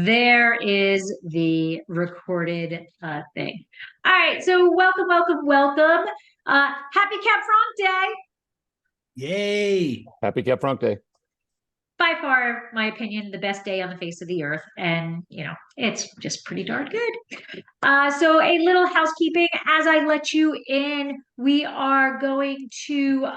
There is the recorded thing. All right, so welcome. Happy Cab Franc Day. Yay! Happy Cab Franc Day. By far, my opinion, the best day on the face of the earth. And, it's just pretty darn good. So a little housekeeping. As I let you in, we are going to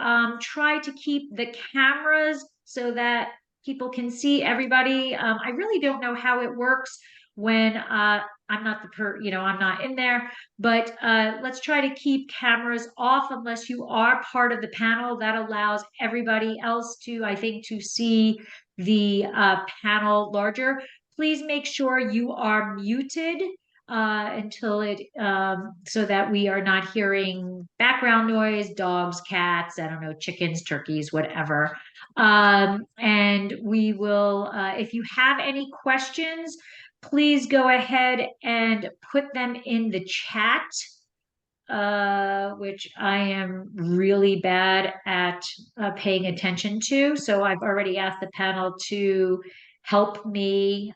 try to keep the cameras so that people can see everybody. I really don't know how it works when I'm not I'm not in there, but let's try to keep cameras off unless you are part of the panel. That allows everybody else to, I think, to see the panel larger. Please make sure you are muted until it so that we are not hearing background noise, dogs, cats, I don't know, chickens, turkeys, whatever. And we will, if you have any questions, please go ahead and put them in the chat, which I am really bad at paying attention to. So I've already asked the panel to help me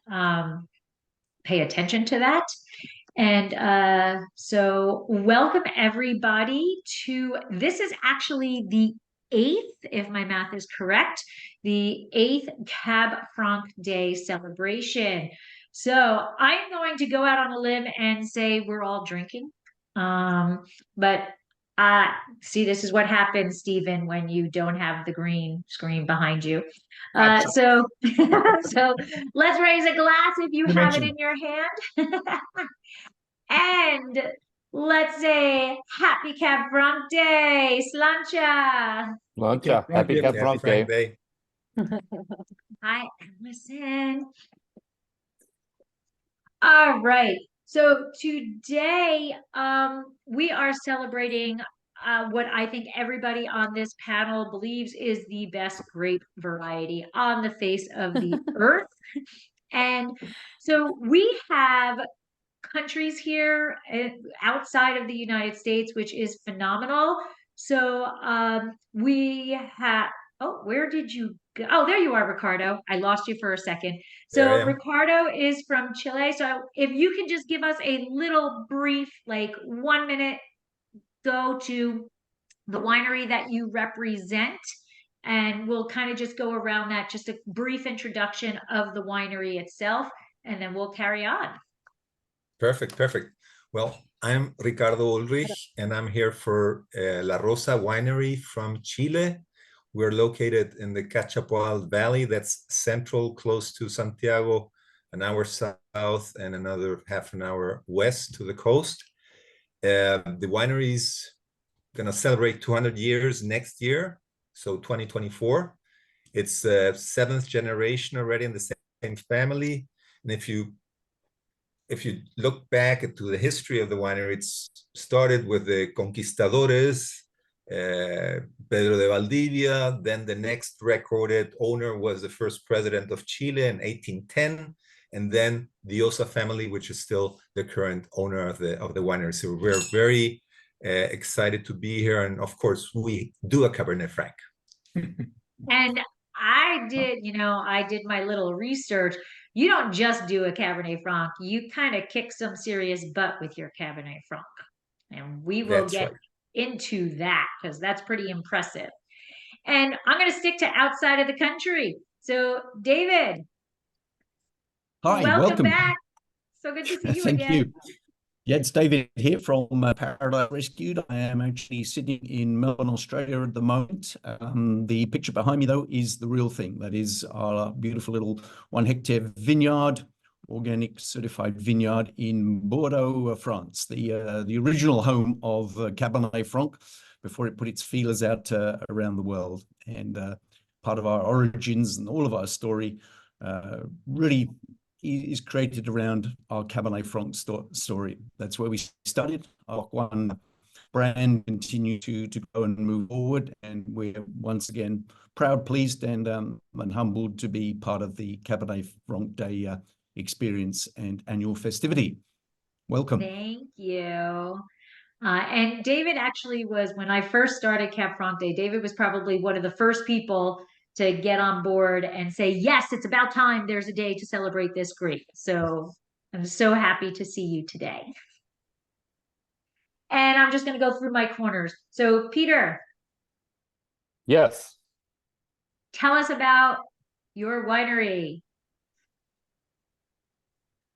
pay attention to that. And so welcome everybody to, this is actually the 8th, if my math is correct, the 8th Cab Franc Day celebration. So I'm going to go out on a limb and say we're all drinking. But see, this is what happens, Stephen, when you don't have the green screen behind you. So let's raise a glass if you have it in your hand. And let's say Happy Cab Franc Day, Slàinte. Slàinte. Happy Cab Franc Day. Hi, Allison. All right. So today, we are celebrating what I think everybody on this panel believes is the best grape variety on the face of the earth. And so we have countries here outside of the United States, which is phenomenal. So we have, oh, where did you go? Oh, there you are, Ricardo. I lost you for a second. So Ricardo is from Chile. So if you can just give us a little brief, like 1 minute, go to the winery that you represent, and we'll kind of just go around that, just a brief introduction of the winery itself, and then we'll carry on. Perfect. Well, I'm Ricardo Ulrich, and I'm here for La Rosa Winery from Chile. We're located in the Cachapoal Valley, that's central, close to Santiago, an hour south and another half an hour west to the coast. The winery is going to celebrate 200 years next year, so 2024. It's 7th generation already in the same family. And if you look back to the history of the winery, it's started with the conquistadores, Pedro de Valdivia. Then the next recorded owner was the first president of Chile in 1810, and then the Osa family, which is still the current owner of the winery. So we're very excited to be here, and of course we do a Cabernet Franc. And I did my little research. You don't just do a Cabernet Franc, you kind of kick some serious butt with your Cabernet Franc. And we will get into that because that's pretty impressive. And I'm going to stick to outside of the country. So, David. Hi, welcome back. So good to see you Thank again. you. Yeah, it's David here from Paradise Rescued. I am actually sitting in Melbourne, Australia at the moment. The picture behind me, though, is the real thing. That is our beautiful little 1 hectare vineyard, organic certified vineyard in Bordeaux, France, the original home of Cabernet Franc before it put its feelers out around the world. And part of our origins and all of our story really is created around our Cabernet Franc story. That's where we started. Our one brand continue to go and move forward, and we're once again proud, pleased, and humbled to be part of the Cabernet Franc Day experience and annual festivity. Welcome. Thank you. And David actually was, when I first started Cab Franc Day, David was probably one of the first people to get on board and say, yes, it's about time. There's a day to celebrate this grape. So I'm so happy to see you today. And I'm just going to go through my corners. So Peter. Yes. Tell us about your winery.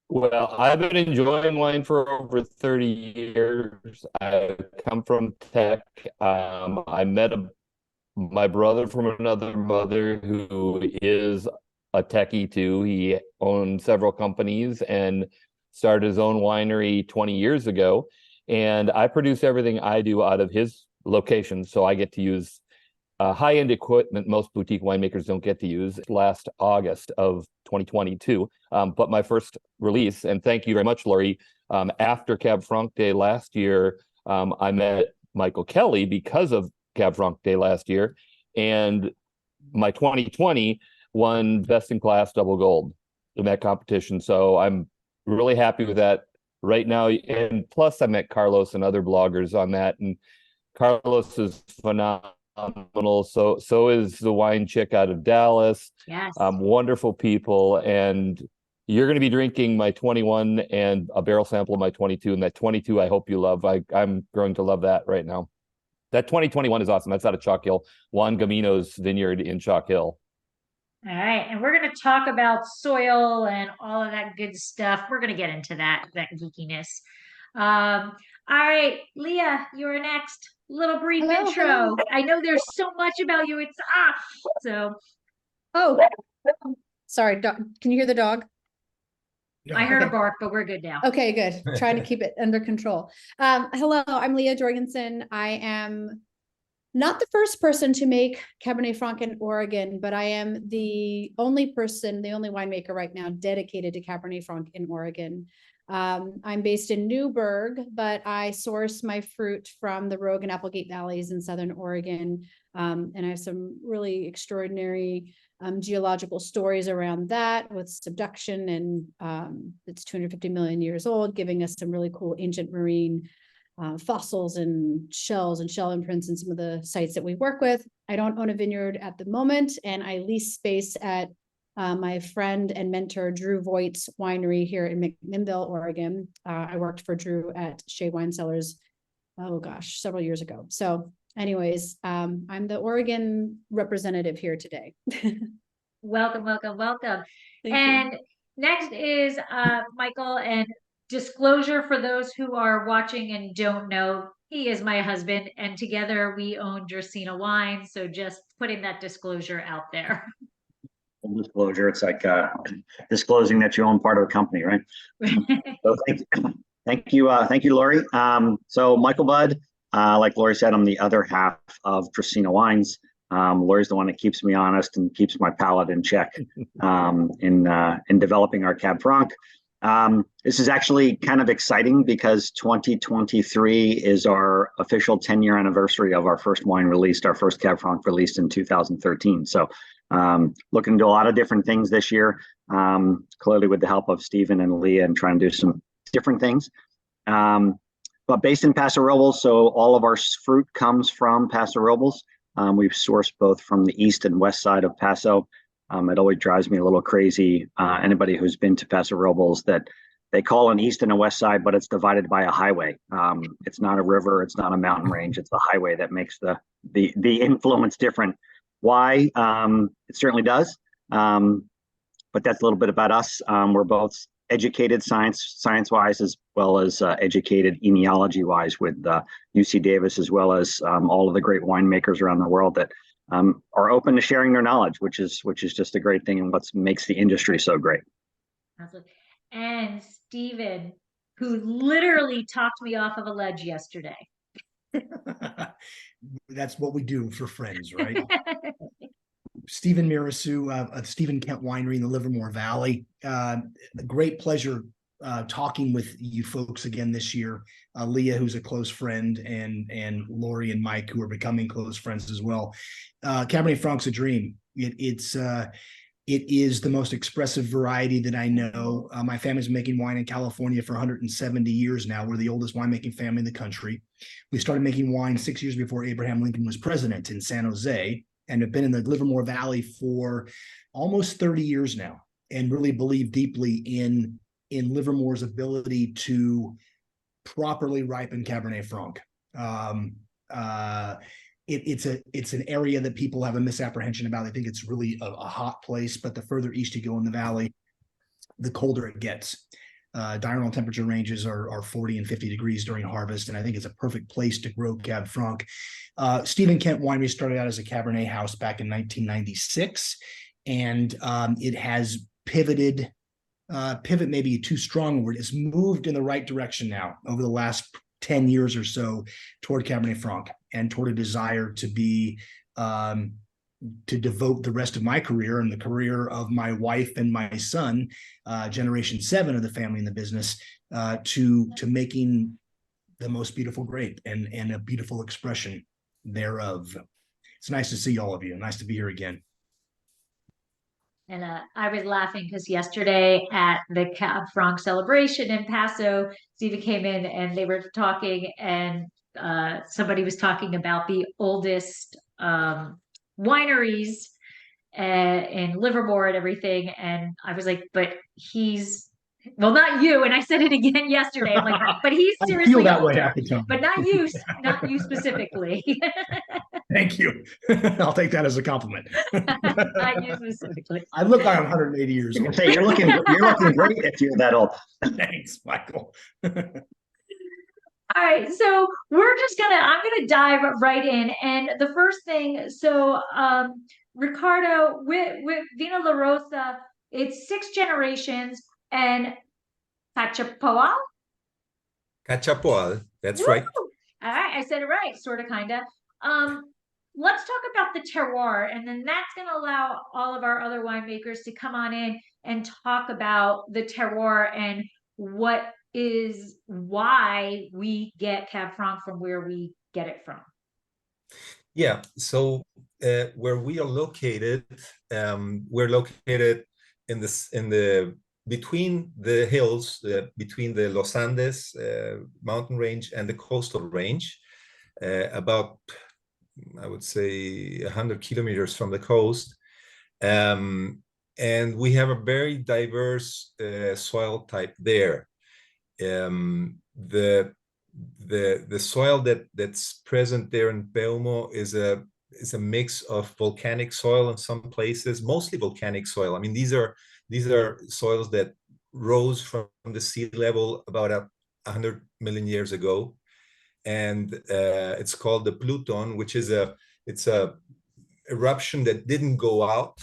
Well, I've been enjoying wine for over 30 years. I come from tech. I met my brother from another mother who is a techie too. He owned several companies and started his own winery 20 years ago. And I produce everything I do out of his location. So I get to use high-end equipment most boutique winemakers don't get to use. Last August of 2022. But my first release, and thank you very much, Lori, after Cab Franc Day last year, I met Michael Kelly because of Cab Franc Day last year, and my 2020 won Best in Class double gold in that competition. So I'm really happy with that right now. And plus I met Carlos and other bloggers on that, and Carlos is phenomenal. So is the wine chick out of Dallas. Yes. Wonderful people. And you're going to be drinking my 21 and a barrel sample of my 22. And that 22, I hope you love. I'm growing to love that right now. That 2021 is awesome. That's out of Chalk Hill, Juan Gamino's vineyard in Chalk Hill. All right. And we're going to talk about soil and all of that good stuff. We're going to get into that geekiness. All right, Leah, you're next. Little brief intro. Hello. I know there's so much about you. It's so. Oh, sorry. Can you hear the dog? No. I heard a bark, but we're good now. Okay, good. Trying to keep it under control. Hello, I'm Leah Jorgensen. I am not the first person to make Cabernet Franc in Oregon, but I am the only winemaker right now dedicated to Cabernet Franc in Oregon. I'm based in Newburgh, but I source my fruit from the Rogue and Applegate Valleys in Southern Oregon. And I have some really extraordinary geological stories around that with subduction, and it's 250 million years old, giving us some really cool ancient marine fossils and shells and shell imprints in some of the sites that we work with. I don't own a vineyard at the moment, and I lease space at my friend and mentor Drew Voigt's winery here in McMinnville, Oregon. I worked for Drew at Selin Cellars, oh gosh, several years ago. So anyways, I'm the Oregon representative here today. Welcome, welcome, welcome. Thank and you. Next is Michael, and disclosure for those who are watching and don't know, he is my husband, and together we own Dracaena Wines. So just putting that disclosure out there. Full disclosure, it's like disclosing that you own part of the company, right? So thank you, Lori. So Michael Budd, like Lori said, I'm the other half of Dracaena Wines. Lori's the one that keeps me honest and keeps my palate in check in developing our Cab Franc. This is actually kind of exciting because 2023 is our official 10-year anniversary of our first wine released, our first Cab Franc released in 2013. So looking to do a lot of different things this year, clearly with the help of Stephen and Leah, and trying to do some different things. But based in Paso Robles, so all of our fruit comes from Paso Robles. We've sourced both from the east and west side of Paso. It always drives me a little crazy. Anybody who's been to Paso Robles, that they call an east and a west side, but it's divided by a highway. It's not a river, it's not a mountain range, it's a highway that makes the influence different. Why? It certainly does. But that's a little bit about us. We're both educated science-wise, as well as educated enology-wise with UC Davis, as well as all of the great winemakers around the world that are open to sharing their knowledge, which is just a great thing, and what makes the industry so great. Absolutely. And Stephen, who literally talked me off of a ledge yesterday. That's what we do for friends, right? Stephen Mirasu, Stephen Kent Winery in the Livermore Valley. A great pleasure talking with you folks again this year. Leah, who's a close friend, and Lori and Mike, who are becoming close friends as well. Cabernet Franc's a dream. It is the most expressive variety that I know. My family's been making wine in California for 170 years now. We're the oldest winemaking family in the country. We started making wine 6 years before Abraham Lincoln was president in San Jose. and have been in the Livermore Valley for almost 30 years now, and really believe deeply in Livermore's ability to properly ripen Cabernet Franc. It's an area that people have a misapprehension about. They think it's really a hot place, but the further east you go in the valley, the colder it gets. Diurnal temperature ranges are 40 and 50 degrees during harvest, and I think it's a perfect place to grow Cab Franc. Stephen Kent Winery started out as a Cabernet house back in 1996, and it has pivoted. Pivot may be too strong a word. It's moved in the right direction now over the last 10 years or so toward Cabernet Franc, and toward a desire to be to devote the rest of my career and the career of my wife and my son, generation 7 of the family in the business, to making the most beautiful grape and a beautiful expression thereof. It's nice to see all of you. Nice to be here again. And I was laughing because yesterday at the Cab Franc celebration in Paso, Stephen came in and they were talking, and somebody was talking about the oldest wineries in Livermore and everything. And I was like, but he's, well, not you. And I said it again yesterday. I'm like, but he's seriously I feel that way older, half the time. but not you specifically. Thank you. I'll take that as a compliment. Not you specifically. I look like I'm 180 years old. Say you're looking great if you're that old. Thanks, Michael. All right, so I'm gonna dive right in. And the first thing, so Ricardo, with Viña La Rosa, it's 6 generations, and Cachapoal? Cachapoal, that's Woo! right. All right, I said it right, sort of, kind of. Let's talk about the terroir, and then that's going to allow all of our other winemakers to come on in and talk about the terroir and why we get Cab Franc from where we get it from. Yeah, so where we are located, we're located between the hills, between the Los Andes mountain range and the coastal range, about, I would say, 100 kilometers from the coast. And we have a very diverse soil type there. The soil that's present there in Peumo is a mix of volcanic soil in some places, mostly volcanic soil. I mean, these are soils that rose from the sea level about 100 million years ago. And it's called the Pluton, which is it's a eruption that didn't go out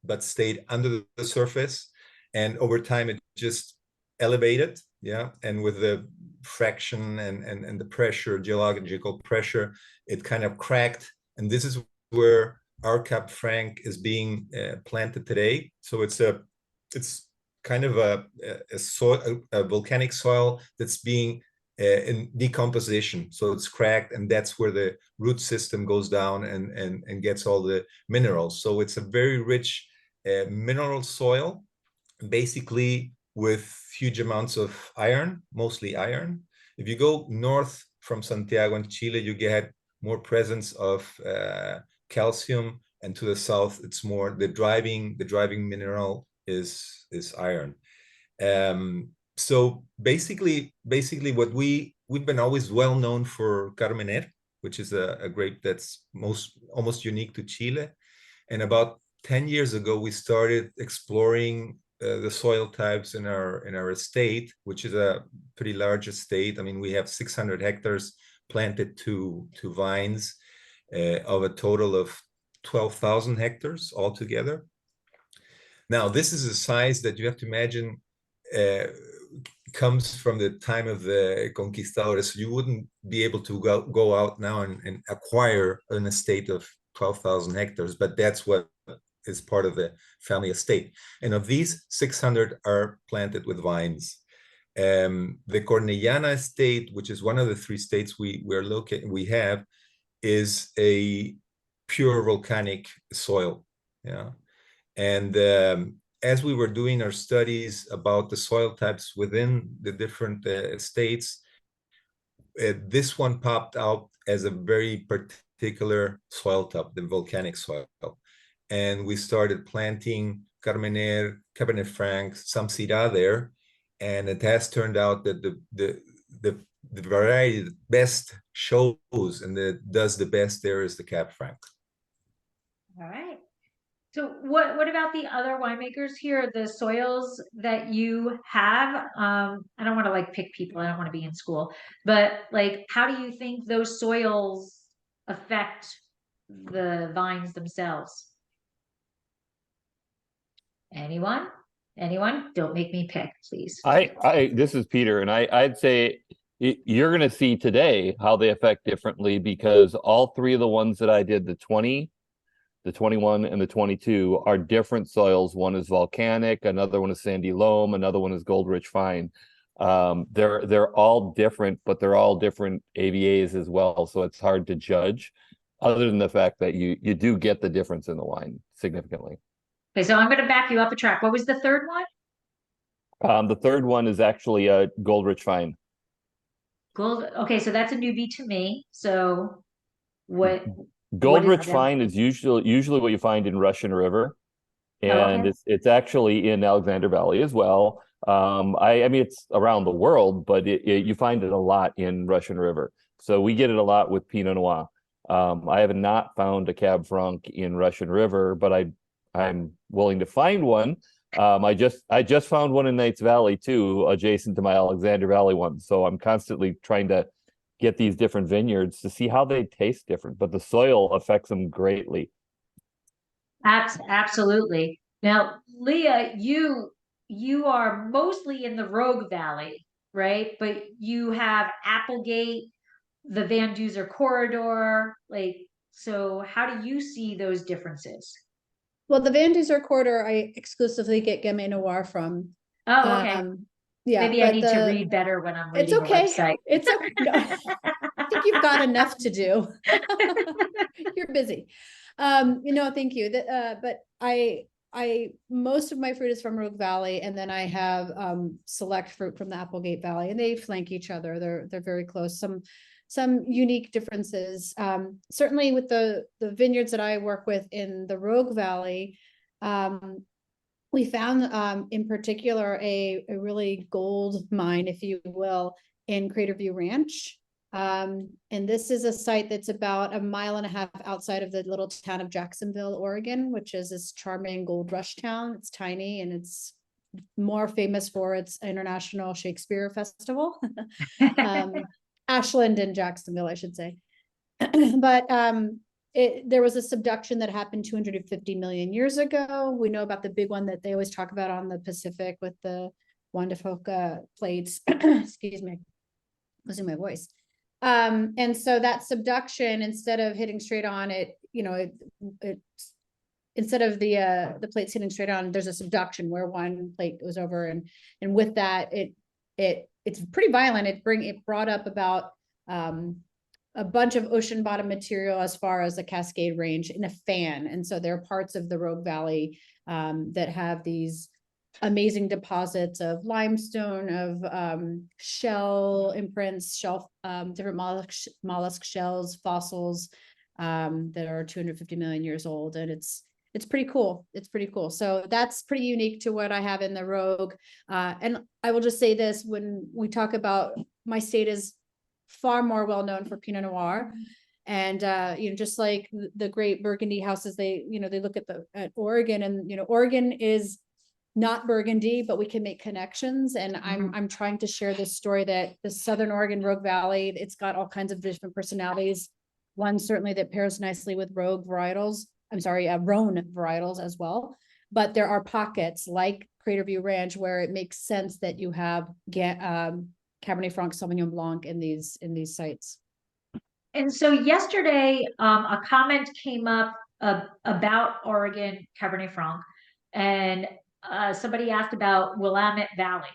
but stayed under the surface, and over time it just elevated, yeah, and with the fraction and the pressure, geological pressure, it kind of cracked, and this is where our Cab Franc is being planted today. So it's kind of a volcanic soil that's being in decomposition, so it's cracked, and that's where the root system goes down and gets all the minerals. So it's a very rich mineral soil, basically with huge amounts of iron, mostly iron. If you go north from Santiago in Chile, you get more presence of calcium, and to the south it's more the driving mineral is iron. So basically what we've been always well known for cabernet, which is a grape that's almost unique to Chile. And about 10 years ago, we started exploring the soil types in our estate, which is a pretty large estate. I mean, we have 600 hectares planted to vines of a total of 12,000 hectares altogether. Now, this is a size that you have to imagine comes from the time of the conquistadores. You wouldn't be able to go out now and acquire an estate of 12,000 hectares, but that's what is part of the family estate. And of these, 600 are planted with vines. The Cornellana estate, which is one of the 3 states we have, is a pure volcanic soil. Yeah, and as we were doing our studies about the soil types within the different states, this one popped out as a very particular soil type, the volcanic soil. And we started planting Cabernet Franc, some Syrah there, and it has turned out that the variety that best shows and that does the best there is the Cab Franc. All right. So what about the other winemakers here? The soils that you have? I don't want to like pick people. I don't want to be in school, but like, how do you think those soils affect the vines themselves? Anyone? Anyone? Don't make me pick, please. This is Peter, and I'd say you're going to see today how they affect differently, because all three of the ones that I did, the 20, the 21, and the 22, are different soils. One is volcanic, another one is sandy loam, another one is gold rich fine. They're all different, but they're all different AVAs as well, so it's hard to judge, other than the fact that you do get the difference in the wine significantly. Okay, so I'm going to back you up a track. What was the third one? The third one is actually a gold rich fine. Gold. Okay, so that's a newbie to me. So what? Gold what rich is that? fine is usually what you find in Russian River, and okay. it's actually in Alexander Valley as well. I mean, it's around the world, but you find it a lot in Russian River. So we get it a lot with Pinot Noir. I have not found a Cab Franc in Russian River, but I'm willing to find one. I just found one in Knights Valley too, adjacent to my Alexander Valley one. So I'm constantly trying to get these different vineyards to see how they taste different, but the soil affects them greatly. Absolutely. Now, Leah, you are mostly in the Rogue Valley, right? But you have Applegate, the Van Duzer corridor, like, so how do you see those differences? Well, the Van Duzer corridor, I exclusively get Gamay Noir from. Oh, okay. Yeah, Maybe I need to read better when I'm It's reading okay. a website. It's okay. No, I think you've got enough to do. You're busy. Thank you. But I most of my fruit is from Rogue Valley, and then I have select fruit from the Applegate Valley, and they flank each other. They're very close. Some unique differences. Certainly with the vineyards that I work with in the Rogue Valley, we found in particular a really gold mine, if you will, in Crater View Ranch. And this is a site that's about 1.5 miles outside of the little town of Jacksonville, Oregon, which is this charming gold rush town. It's tiny, and it's more famous for its International Shakespeare Festival. Ashland and Jacksonville, I should say. But there was a subduction that happened 250 million years ago. We know about the big one that they always talk about on the Pacific with the Juan de Fuca plates. Excuse me, losing my voice. And so that subduction, instead of hitting straight on it, instead of the plates hitting straight on, there's a subduction where one plate goes over, and with that, it's pretty violent. It brought up about a bunch of ocean bottom material as far as the Cascade Range in a fan. And so there are parts of the Rogue Valley that have these amazing deposits of limestone, of shell imprints, different mollusk shells, fossils that are 250 million years old. And it's pretty cool. It's pretty cool. So that's pretty unique to what I have in the Rogue. And I will just say this, when we talk about, my state is far more well-known for Pinot Noir. And, just like the great Burgundy houses, they look at Oregon, and, Oregon is not Burgundy, but we can make connections. And I'm trying to share this story that the Southern Oregon Rogue Valley, it's got all kinds of different personalities. One certainly that pairs nicely with Rhone varietals as well. But there are pockets like Crater View Ranch where it makes sense that you have Cabernet Franc, Sauvignon Blanc in these sites. And so yesterday, a comment came up about Oregon Cabernet Franc, and somebody asked about Willamette Valley.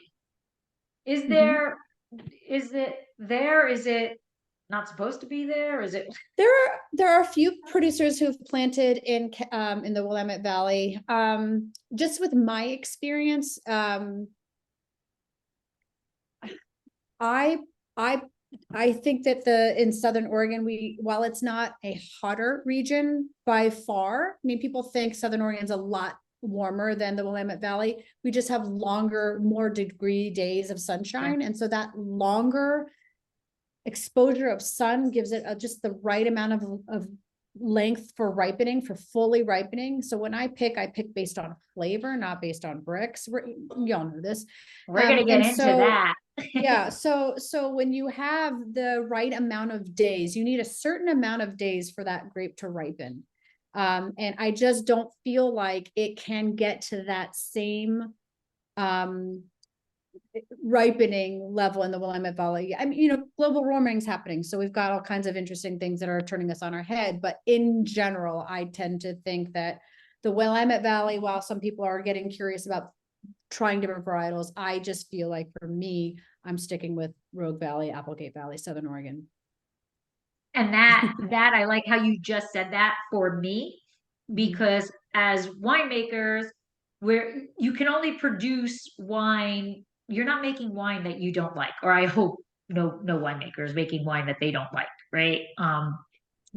Is it not supposed to be there? Is it? There are a few producers who've planted in the Willamette Valley. Just with my experience, I I think that in Southern Oregon, while it's not a hotter region by far, I mean, people think Southern Oregon's a lot warmer than the Willamette Valley. We just have longer, more degree days of sunshine. And so that longer exposure of sun gives it just the right amount of length for ripening, for fully ripening. So when I pick based on flavor, not based on bricks. Y'all know this. We're going to get into that. Yeah. So when you have the right amount of days, you need a certain amount of days for that grape to ripen. And I just don't feel like it can get to that same ripening level in the Willamette Valley. I mean, global warming is happening, so we've got all kinds of interesting things that are turning us on our head. But in general, I tend to think that the Willamette Valley, while some people are getting curious about trying different varietals, I just feel like for me, I'm sticking with Rogue Valley, Applegate Valley, Southern Oregon. And that I like how you just said that for me, because as winemakers, where you can only produce wine, you're not making wine that you don't like, or I hope no winemaker is making wine that they don't like, right?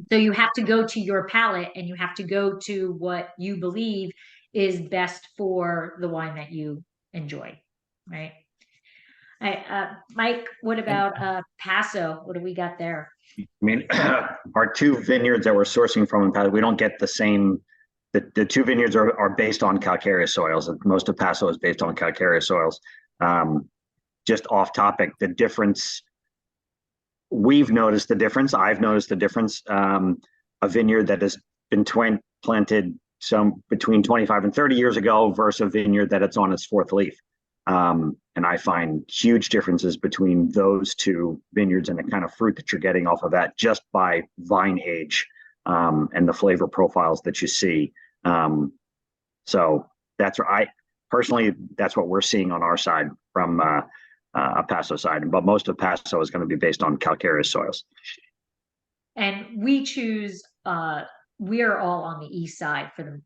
So you have to go to your palate, and you have to go to what you believe is best for the wine that you enjoy, right? Mike, what about Paso? What do we got there? I mean, our two vineyards that we're sourcing from in Paso, we don't get the same. The two vineyards are based on calcareous soils. Most of Paso is based on calcareous soils. Just off topic, the difference, we've noticed the difference. I've noticed the difference. A vineyard that has been planted between 25 and 30 years ago versus a vineyard that it's on its fourth leaf. And I find huge differences between those two vineyards and the kind of fruit that you're getting off of that just by vine age, and the flavor profiles that you see. So that's personally, that's what we're seeing on our side from a Paso side, but most of Paso is going to be based on calcareous soils. And we choose, we're all on the east side for the,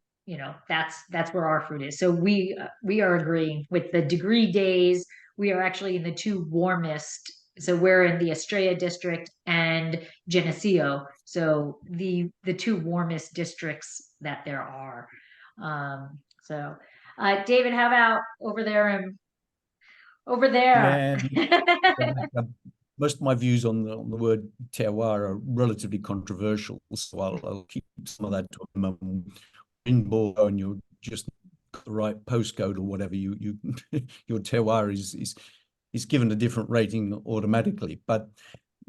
that's where our fruit is. So we are agreeing with the degree days. We are actually in the two warmest. So we're in the Estrella district and Geneseo. So the two warmest districts that there are. David, how about over there? Most of my views on the word terroir are relatively controversial, so I'll keep some of that to a moment. In Bordeaux, and you're just the right postcode or whatever, your terroir is given a different rating automatically. But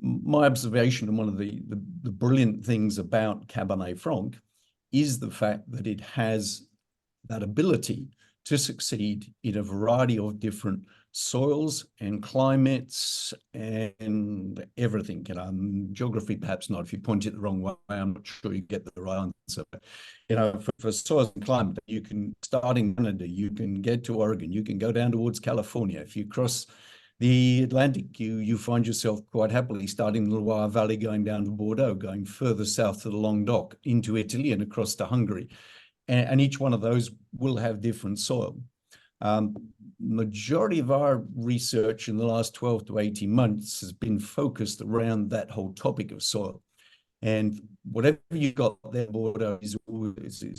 my observation, and one of the brilliant things about Cabernet Franc, is the fact that it has that ability to succeed in a variety of different soils and climates and everything. Geography perhaps not. If you point it the wrong way, I'm not sure you get the right answer. But, for soils and climate, you can start in Canada, you can get to Oregon, you can go down towards California. If you cross the Atlantic, you find yourself quite happily starting the Loire Valley, going down to Bordeaux, going further south to the Languedoc, into Italy and across to Hungary. And each one of those will have different soil. Majority of our research in the last 12 to 18 months has been focused around that whole topic of soil. And whatever you've got there, Bordeaux is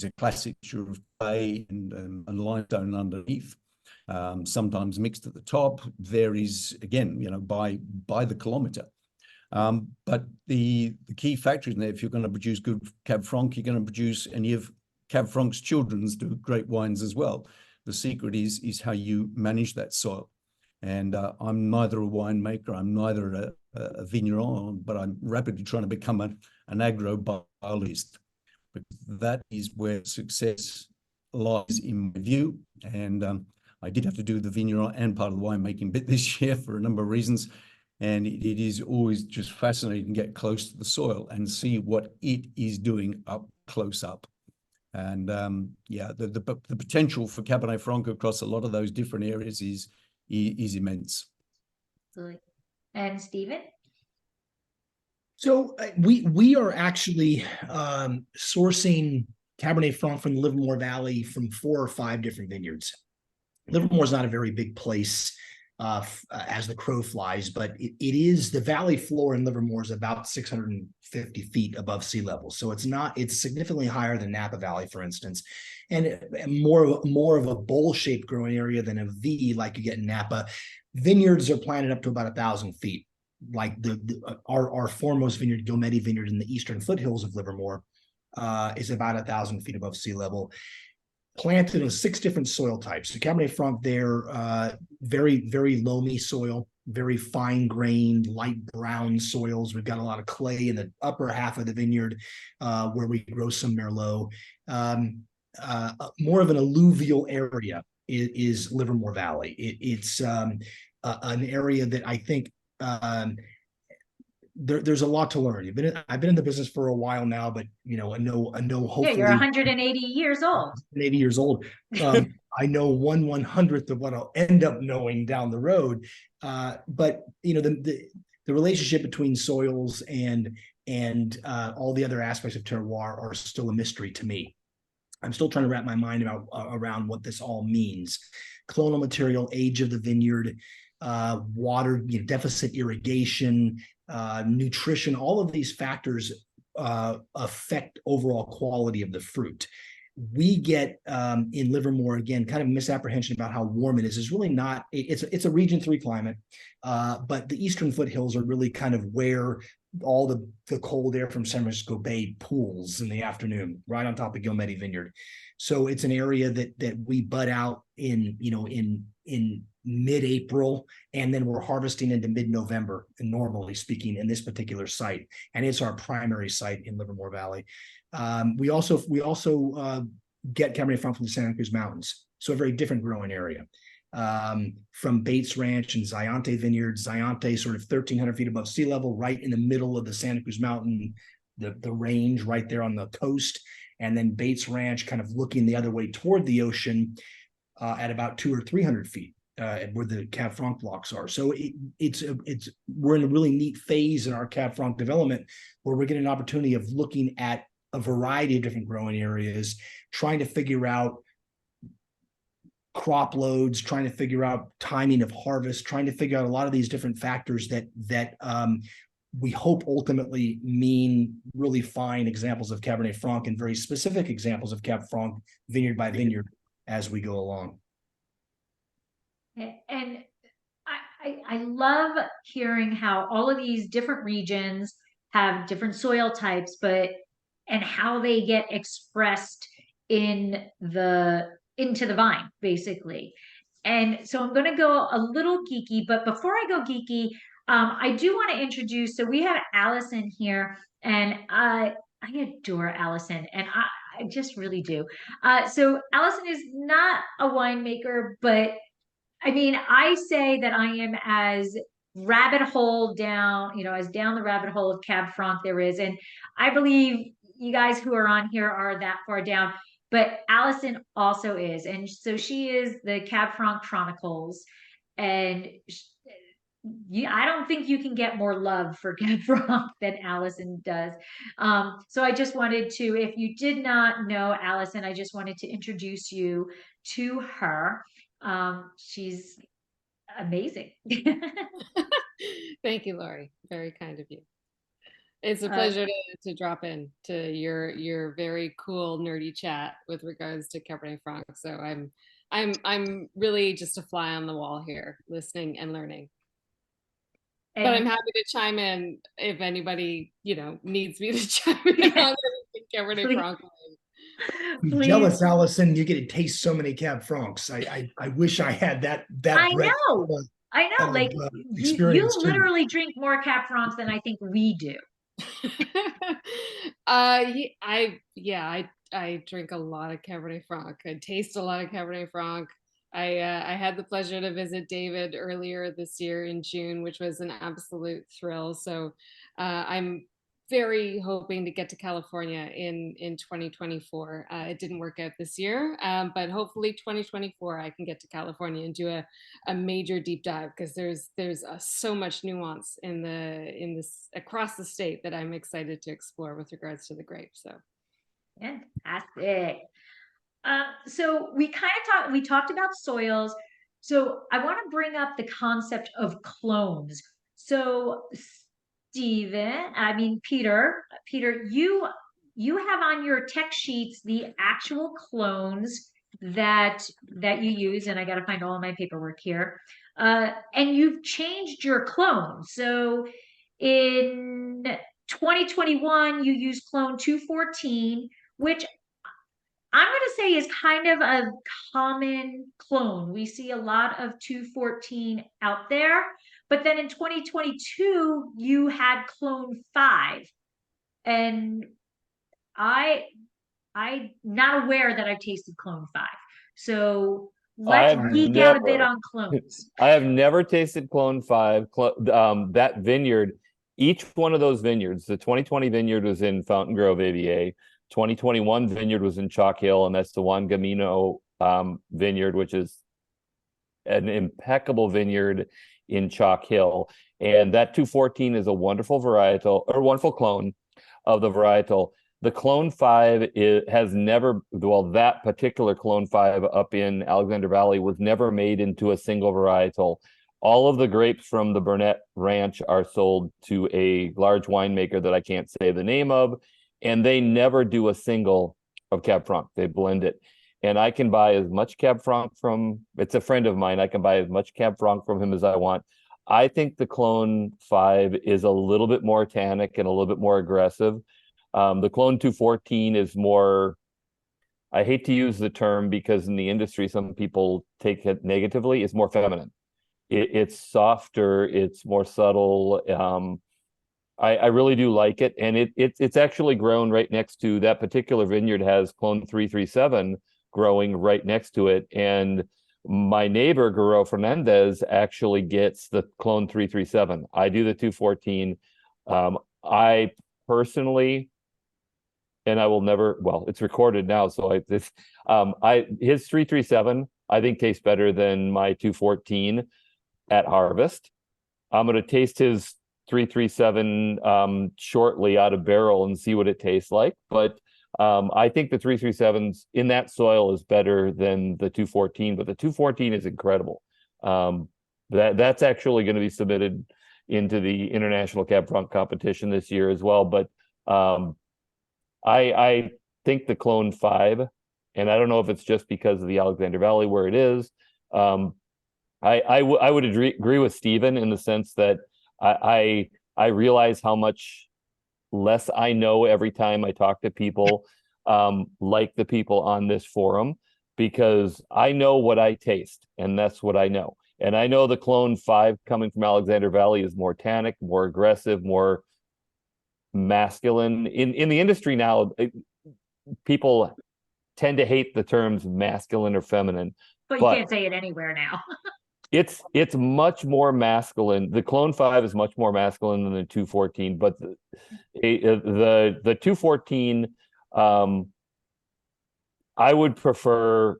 a classic mixture of clay and limestone underneath, sometimes mixed at the top. Varies again, by the kilometer. But the key factor in there, if you're going to produce good Cab Franc, you're going to produce any of Cab Franc's children's do great wines as well. The secret is how you manage that soil. And I'm neither a winemaker, I'm neither a vigneron, but I'm rapidly trying to become an agrobiologist. But that is where success lies in my view. And I did have to do the vigneron and part of the winemaking bit this year for a number of reasons. And it is always just fascinating to get close to the soil and see what it is doing up close up. And the potential for Cabernet Franc across a lot of those different areas is immense. Absolutely. And Stephen? So we are actually sourcing Cabernet Franc from the Livermore Valley from 4 or 5 different vineyards. Livermore is not a very big place. as the crow flies, but it is the valley floor in Livermore is about 650 feet above sea level. So it's significantly higher than Napa Valley, for instance, and more of a bowl-shaped growing area than a V like you get in Napa. Vineyards are planted up to about 1,000 feet. Like our foremost vineyard, Gilmedi Vineyard in the eastern foothills of Livermore, is about 1,000 feet above sea level. Planted in 6 different soil types. The Cabernet Franc there, very, very loamy soil, very fine-grained, light brown soils. We've got a lot of clay in the upper half of the vineyard where we grow some Merlot. More of an alluvial area is Livermore Valley. It's an area that I think there's a lot to learn. I've been in the business for a while now, but I know hopefully. Yeah, you're 180 years old. 80 years old. I know 1/100th of what I'll end up knowing down the road. But the relationship between soils and all the other aspects of terroir are still a mystery to me. I'm still trying to wrap my mind around what this all means. Clonal material, age of the vineyard, water, deficit irrigation, nutrition, all of these factors affect overall quality of the fruit. We get in Livermore, again, kind of misapprehension about how warm it is. It's really not. It's a region 3 climate, but the eastern foothills are really kind of where all the cold air from San Francisco Bay pools in the afternoon, right on top of Gilmedi Vineyard. So it's an area that we bud out in mid-April, and then we're harvesting into mid-November, and normally speaking, in this particular site, and it's our primary site in Livermore Valley. We also get Cabernet Franc from the Santa Cruz Mountains, so a very different growing area. From Bates Ranch and Slàinte Vineyards, Slàinte sort of 1,300 feet above sea level, right in the middle of the Santa Cruz Mountain, the range right there on the coast, and then Bates Ranch kind of looking the other way toward the ocean at about 200 or 300 feet. Where the Cab Franc blocks are. So we're in a really neat phase in our Cab Franc development where we're getting an opportunity of looking at a variety of different growing areas, trying to figure out crop loads, trying to figure out timing of harvest, trying to figure out a lot of these different factors that we hope ultimately mean really fine examples of Cabernet Franc and very specific examples of Cab Franc vineyard by vineyard as we go along. And I love hearing how all of these different regions have different soil types, and how they get expressed into the vine, basically. And so I'm going to go a little geeky, but before I go geeky, I do want to introduce. So we have Allison here, and I adore Allison, and I just really do. So Allison is not a winemaker, but I mean, I say that I am as rabbit hole down, as down the rabbit hole of Cab Franc there is. And I believe you guys who are on here are that far down, but Allison also is. And so she is the Cab Franc Chronicles. And I don't think you can get more love for Cab Franc than Allison does. So I just wanted to, if you did not know Allison, I just wanted to introduce you to her. She's amazing. Thank you, Lori. Very kind of you. It's a pleasure to drop in to your very cool nerdy chat with regards to Cabernet Franc. So I'm really just a fly on the wall here, listening and learning. But I'm happy to chime in if anybody needs me to chime in on Cabernet Franc. I'm jealous, Allison. You get to taste so many Cab Francs. I wish I had that. I know. Like you literally drink more Cab Francs than I think we do. I drink a lot of Cabernet Franc. I taste a lot of Cabernet Franc. I had the pleasure to visit David earlier this year in June, which was an absolute thrill. So I'm very hoping to get to California in 2024. It didn't work out this year, but hopefully 2024 I can get to California and do a major deep dive, because there's so much nuance in this across the state that I'm excited to explore with regards to the grape. So fantastic. So we talked about soils. So I want to bring up the concept of clones. So Peter, you have on your tech sheets the actual clones that you use, and I got to find all of my paperwork here. And you've changed your clone. So in 2021, you used clone 214, which I'm going to say is kind of a common clone. We see a lot of 214 out there. But then in 2022, you had clone 5. And I'm not aware that I've tasted clone 5. So let's geek out a bit on clones. I have never tasted clone 5. That vineyard, each one of those vineyards, the 2020 vineyard was in Fountain Grove AVA. 2021 vineyard was in Chalk Hill, and that's the Juan Gamino vineyard, which is an impeccable vineyard in Chalk Hill. And that 214 is a wonderful varietal, or wonderful clone of the varietal. The clone 5 has never, well, that particular clone 5 up in Alexander Valley was never made into a single varietal. All of the grapes from the Burnett Ranch are sold to a large winemaker that I can't say the name of, and they never do a single of Cab Franc. They blend it. And I can buy as much Cab Franc from, it's a friend of mine, I can buy as much Cab Franc from him as I want. I think the clone 5 is a little bit more tannic and a little bit more aggressive. The clone 214 is more, I hate to use the term because in the industry, some people take it negatively, it's more feminine. It's softer, it's more subtle. I really do like it. And it's actually grown right next to, that particular vineyard has clone 337 growing right next to it. And my neighbor, Guro Fernandez, actually gets the clone 337. I do the 214. I personally, and I will never, well, it's recorded now, so his 337, I think tastes better than my 214 at harvest. I'm going to taste his 337 shortly out of barrel and see what it tastes like. But I think the 337s in that soil is better than the 214, but the 214 is incredible. That's actually going to be submitted into the International Cab Franc competition this year as well. But I think the clone 5, and I don't know if it's just because of the Alexander Valley where it is. I would agree with Stephen in the sense that I realize how much less I know every time I talk to people like the people on this forum, because I know what I taste, and that's what I know. And I know the clone 5 coming from Alexander Valley is more tannic, more aggressive, more masculine. In the industry now, people tend to hate the terms masculine or feminine. But you can't say it anywhere now. It's much more masculine. The clone 5 is much more masculine than the 214, but the 214 I would prefer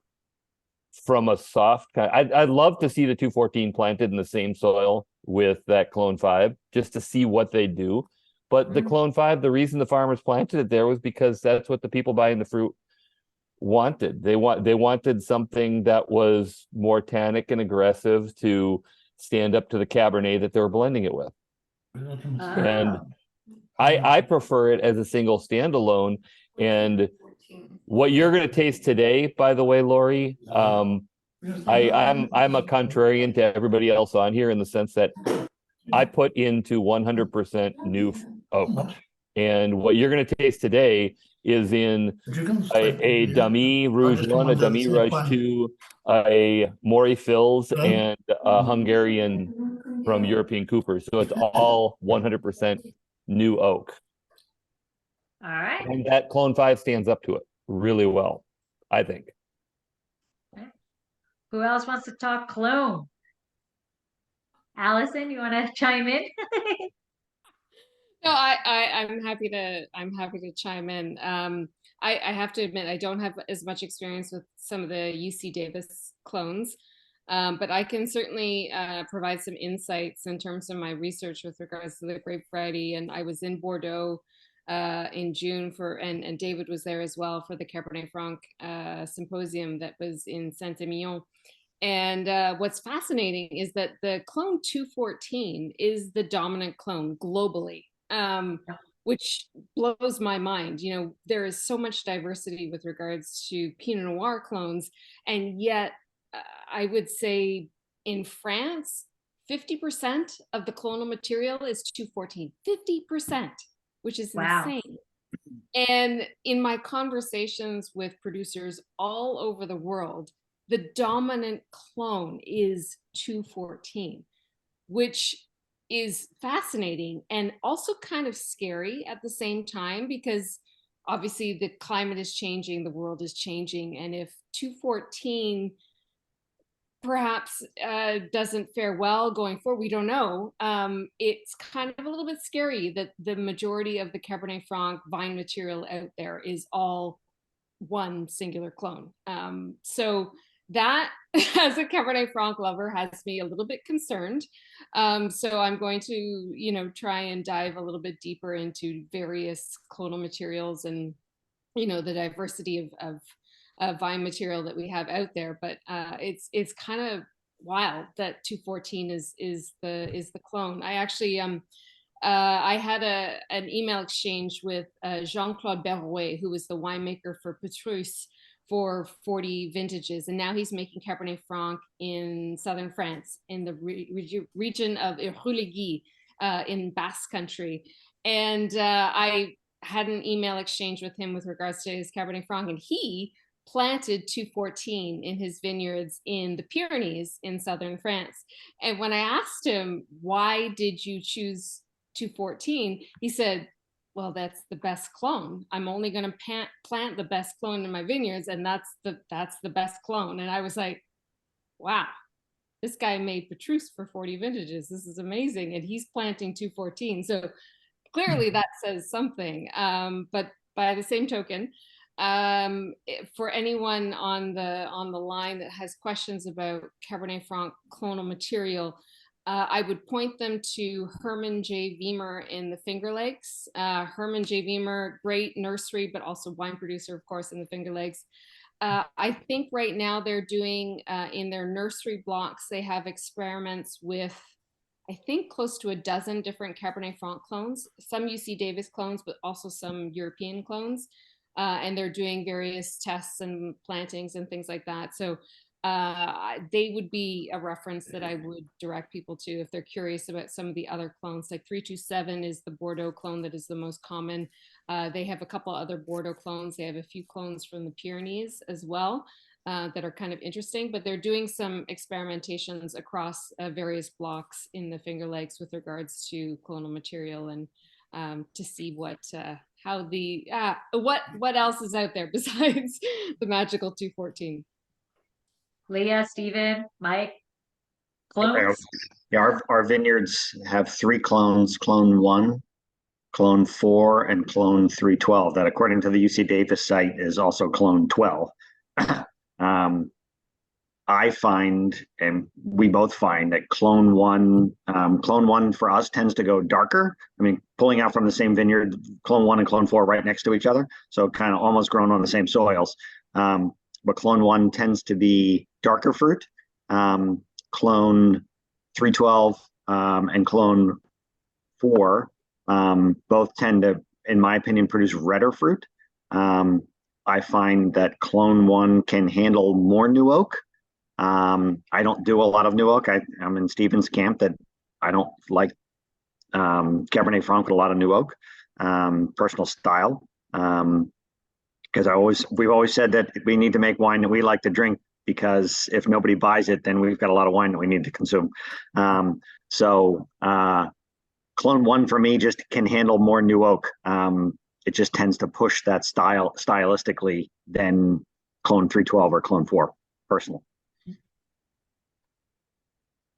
from a soft kind. I'd love to see the 214 planted in the same soil with that clone 5 just to see what they do. But the clone 5, the reason the farmers planted it there was because that's what the people buying the fruit wanted. They wanted something that was more tannic and aggressive to stand up to the Cabernet that they were blending it with. And I prefer it as a single standalone. And what you're going to taste today, by the way, Lori, I'm a contrarian to everybody else on here in the sense that I put into 100% new oak. And what you're going to taste today is in a Damy Rouge 1, a Damy Rouge 2, a Maury Fills, and a Hungarian from European Cooper. So it's all 100% new oak. All right. And that clone 5 stands up to it really well, I think. Who else wants to talk clone? Allison, you want to chime in? No, I'm happy to chime in. I have to admit I don't have as much experience with some of the UC Davis clones, but I can certainly provide some insights in terms of my research with regards to the grape variety. And I was in Bordeaux in June and David was there as well for the Cabernet Franc symposium that was in Saint-Emilion. And what's fascinating is that the clone 214 is the dominant clone globally, which blows my mind. You know, there is so much diversity with regards to Pinot Noir clones, and yet I would say in France, 50% of the clonal material is 214. 50%, which is insane. And in my conversations with producers all over the world, the dominant clone is 214, which is fascinating and also kind of scary at the same time, because obviously the climate is changing, the world is changing. And if 214 perhaps doesn't fare well going forward, we don't know. It's kind of a little bit scary that the majority of the Cabernet Franc vine material out there is all one singular clone. So that, as a Cabernet Franc lover, has me a little bit concerned. So I'm going to, you know, try and dive a little bit deeper into various clonal materials and, you know, the diversity of vine material that we have out there. But it's kind of wild that 214 is the clone. I actually I had an email exchange with Jean-Claude Berrouet, who was the winemaker for Petrus for 40 vintages, and now he's making Cabernet Franc in southern France, in the region of Irulegui, in Basque Country. And I had an email exchange with him with regards to his Cabernet Franc, and he planted 214 in his vineyards in the Pyrenees in southern France. And when I asked him, why did you choose 214, he said, well, that's the best clone. I'm only going to plant the best clone in my vineyards, and that's the best clone. And I was like, wow, this guy made Petrus for 40 vintages. This is amazing. And he's planting 214. So clearly that says something. But by the same token, for anyone on the line that has questions about Cabernet Franc clonal material, I would point them to Herman J. Wiemer in the Finger Lakes. Herman J. Wiemer, great nursery, but also wine producer, of course, in the Finger Lakes. I think right now they're doing, in their nursery blocks, they have experiments with, I think, close to a dozen different Cabernet Franc clones, some UC Davis clones, but also some European clones. And they're doing various tests and plantings and things like that. So they would be a reference that I would direct people to if they're curious about some of the other clones. Like 327 is the Bordeaux clone that is the most common. They have a couple other Bordeaux clones. They have a few clones from the Pyrenees as well that are kind of interesting, but they're doing some experimentations across various blocks in the Finger Lakes with regards to clonal material, and to see what else is out there besides the magical 214. Leah, Stephen, Mike, clones? Yeah, our vineyards have 3 clones: Clone 1, Clone 4, and Clone 312. That, according to the UC Davis site, is also Clone 12. I find, and we both find, that Clone 1 for us tends to go darker. I mean, pulling out from the same vineyard, Clone 1 and Clone 4 right next to each other, so kind of almost grown on the same soils. But Clone 1 tends to be darker fruit. Clone 312 and Clone 4 both tend to, in my opinion, produce redder fruit. I find that Clone 1 can handle more new oak. I don't do a lot of new oak. I'm in Stephen's camp that I don't like Cabernet Franc with a lot of new oak, personal style. Because we've always said that we need to make wine that we like to drink, because if nobody buys it, then we've got a lot of wine that we need to consume. So Clone 1 for me just can handle more new oak. It just tends to push that stylistically than Clone 312 or Clone 4, personally.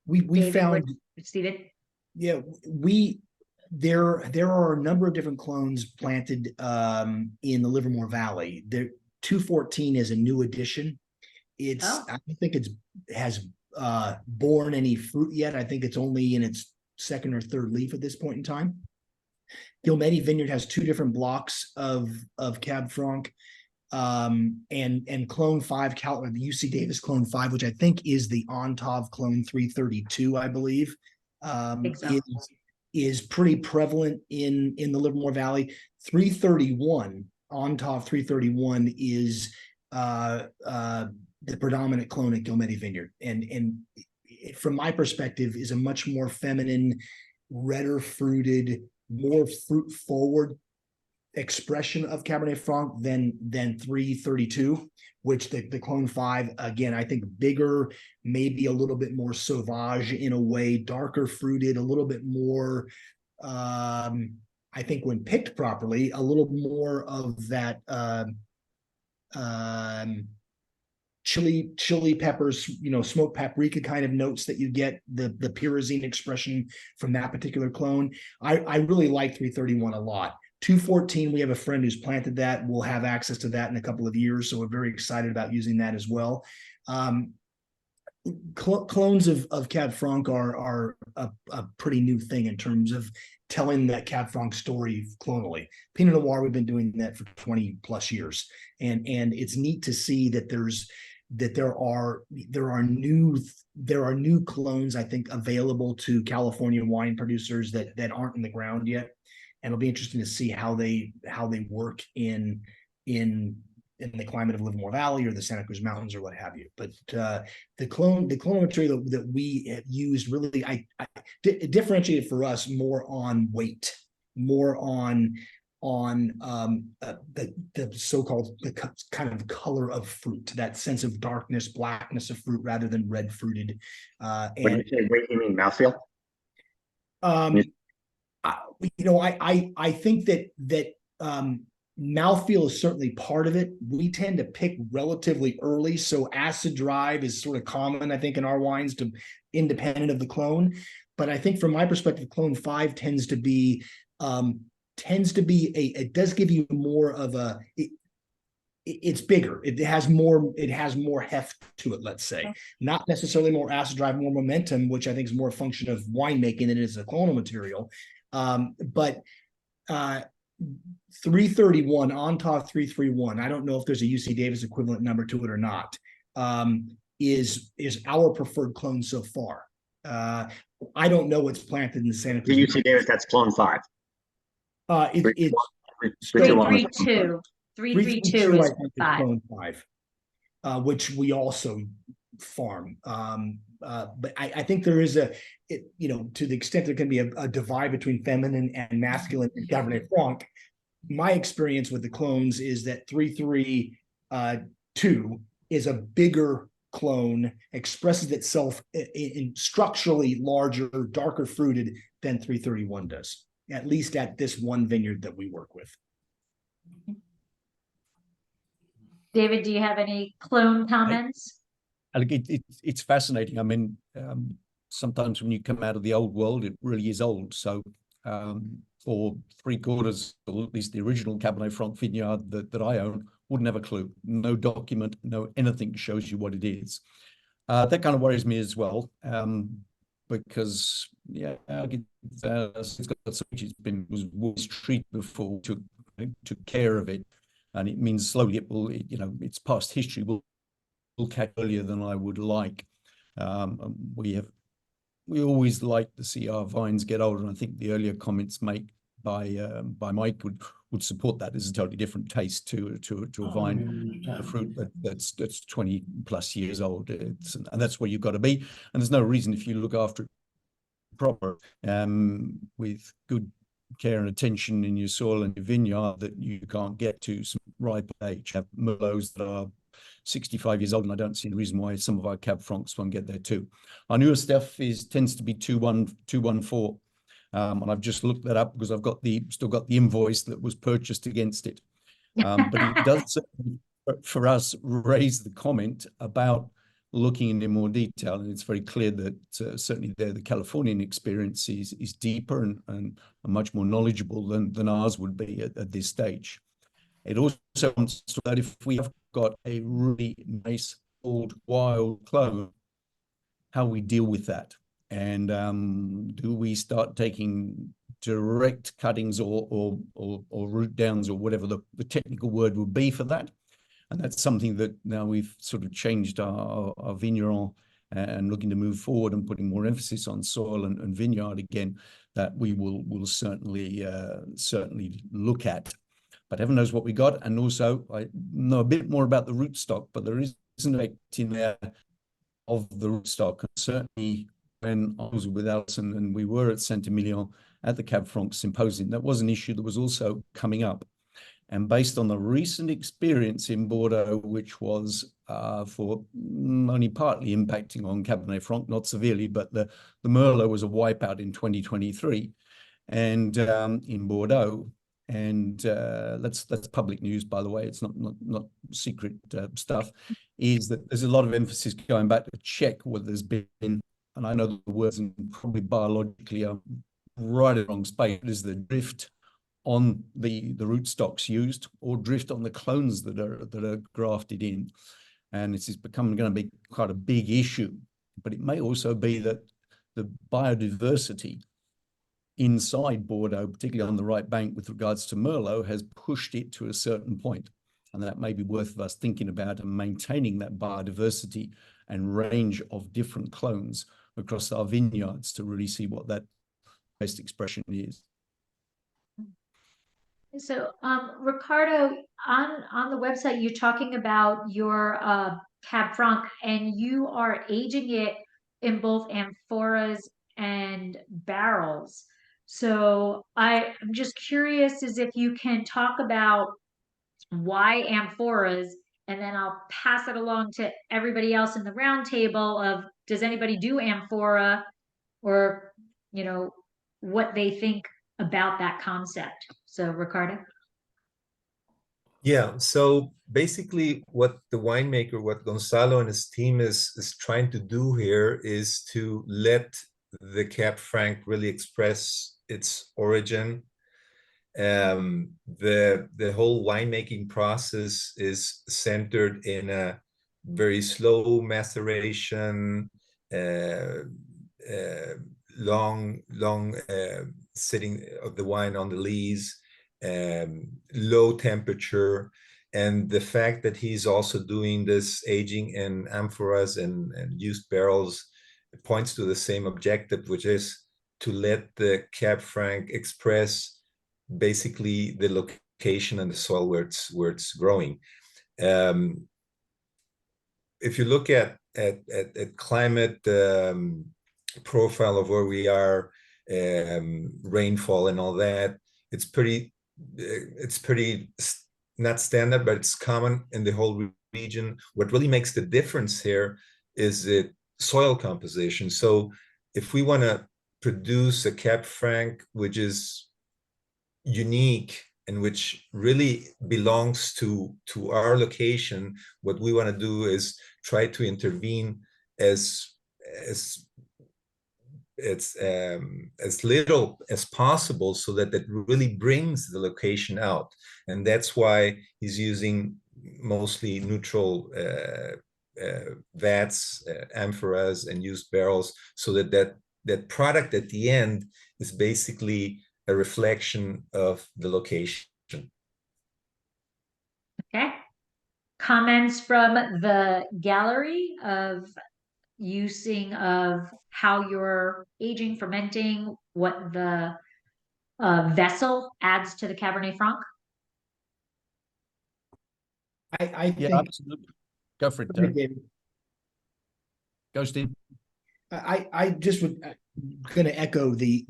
We David, found, Stephen? yeah, there are a number of different clones planted in the Livermore Valley. The 214 is a new addition. I don't think it has borne any fruit yet. I think it's only in its second or third leaf at this point in time. Gilmedi Vineyard has 2 different blocks of Cab Franc. And Clone 5, the UC Davis Clone 5, which I think is the Ontov Clone 332, I believe, so. is pretty prevalent in the Livermore Valley. 331, Ontov 331 is the predominant clone at Gilmedi Vineyard, and from my perspective is a much more feminine, redder fruited, more fruit forward expression of Cabernet Franc than 332, which the Clone 5, again, I think bigger, maybe a little bit more sauvage in a way, darker fruited, a little bit more, I think when picked properly, a little more of that chili peppers, smoked paprika kind of notes that you get, the pyrazine expression from that particular clone. I really like 331 a lot. 214, we have a friend who's planted that. We'll have access to that in a couple of years, so we're very excited about using that as well. Clones of Cab Franc are a pretty new thing in terms of telling that Cab Franc story clonally. Pinot Noir, we've been doing that for 20 plus years, and it's neat to see that there are new clones, I think, available to California wine producers that aren't in the ground yet. And it'll be interesting to see how they work in the climate of Livermore Valley or the Santa Cruz Mountains or what have you. But the clone material that we have used really, it differentiated for us more on weight, more on the so-called kind of color of fruit, that sense of darkness, blackness of fruit rather than red fruited. When you say weight, you mean mouthfeel? I think that mouthfeel is certainly part of it. We tend to pick relatively early, so acid drive is sort of common, I think, in our wines, to independent of the clone. But I think from my perspective, Clone 5 tends to be it does give you more of a, it's bigger. It has more heft to it, let's say. Not necessarily more acid drive, more momentum, which I think is more a function of winemaking than it is a clonal material. But 331, Ontov 331, I don't know if there's a UC Davis equivalent number to it or not, is our preferred clone so far. I don't know what's planted in the Santa Cruz. The UC Davis, that's Clone 5. It's 332. 332 is I think, 5. Clone 5, which we also farm. But I think there is to the extent there can be a divide between feminine and masculine in Cabernet Franc. My experience with the clones is that 332 is a bigger clone, expresses itself in structurally larger, darker fruited than 331 does, at least at this one vineyard that we work with. David, do you have any clone comments? It's fascinating. I mean, sometimes when you come out of the old world, it really is old. So for 3/4, or at least the original Cabernet Franc vineyard that I own, wouldn't have a clue. No document, no anything shows you what it is. That kind of worries me as well, because it's got some, was treated before, took care of it, and it means slowly it will, its past history will catch earlier than I would like. We always like to see our vines get older, and I think the earlier comments made by Mike would support that. There's a totally different taste to a vine, a fruit that's 20 plus years old, and that's where you've got to be. And there's no reason, if you look after it proper, with good care and attention in your soil and your vineyard, that you can't get to some ripe age. Have Merlots that are 65 years old, and I don't see any reason why some of our Cab Francs won't get there too. Our newer stuff tends to be 214, and I've just looked that up because I've still got the invoice that was purchased against it. But it does, for us, raise the comment about looking into more detail, and it's very clear that certainly the Californian experience is deeper and much more knowledgeable than ours would be at this stage. It also wants to that if we have got a really nice old wild clone, how we deal with that, and do we start taking direct cuttings or root downs or whatever the technical word would be for that, And that's something that now we've sort of changed our vigneron and looking to move forward and putting more emphasis on soil and vineyard again, that we will certainly look at. But heaven knows what we got. And also, I know a bit more about the rootstock, but there isn't a in there of the rootstock. And certainly when I was with Alison and we were at Saint-Emilion at the Cab Franc Symposium, that was an issue that was also coming up. And based on the recent experience in Bordeaux, which was for only partly impacting on Cabernet Franc, not severely, but the Merlot was a wipeout in 2023 and in Bordeaux. And that's public news, by the way. It's not secret stuff. Is that there's a lot of emphasis going back to check whether there's been, and I know the words and probably biologically are right at the wrong space, is the drift on the rootstocks used or drift on the clones that are grafted in. And this is becoming going to be quite a big issue. But it may also be that the biodiversity inside Bordeaux, particularly on the right bank with regards to Merlot, has pushed it to a certain point. And that may be worth us thinking about and maintaining that biodiversity and range of different clones across our vineyards to really see what that best expression is. So, Ricardo, on the website, you're talking about your Cab Franc, and you are aging it in both amphoras and barrels. So I'm just curious as if you can talk about why amphoras, and then I'll pass it along to everybody else in the round table of, does anybody do amphora, or, you know, what they think about that concept. So Ricardo. Yeah, so basically what the winemaker, what Gonzalo and his team is trying to do here is to let the Cab Franc really express its origin. The whole winemaking process is centered in a very slow maceration, long sitting of the wine on the lees, low temperature, and the fact that he's also doing this aging in amphoras and used barrels points to the same objective, which is to let the Cab Franc express basically the location and the soil where it's growing. If you look at climate profile of where we are, rainfall and all that, it's pretty not standard, but it's common in the whole region. What really makes the difference here is the soil composition. So if we want to produce a Cab Franc which is unique and which really belongs to our location, what we want to do is try to intervene as little as possible, so that it really brings the location out. And that's why he's using mostly neutral vats, amphoras, and used barrels, so that product at the end is basically a reflection of the location. Okay. Comments from the gallery of using of how you're aging, fermenting, what the vessel adds to the Cabernet Franc? I Yeah, think, absolutely. Go for it, Go ahead, David. Go, Steve. I just would going to echo the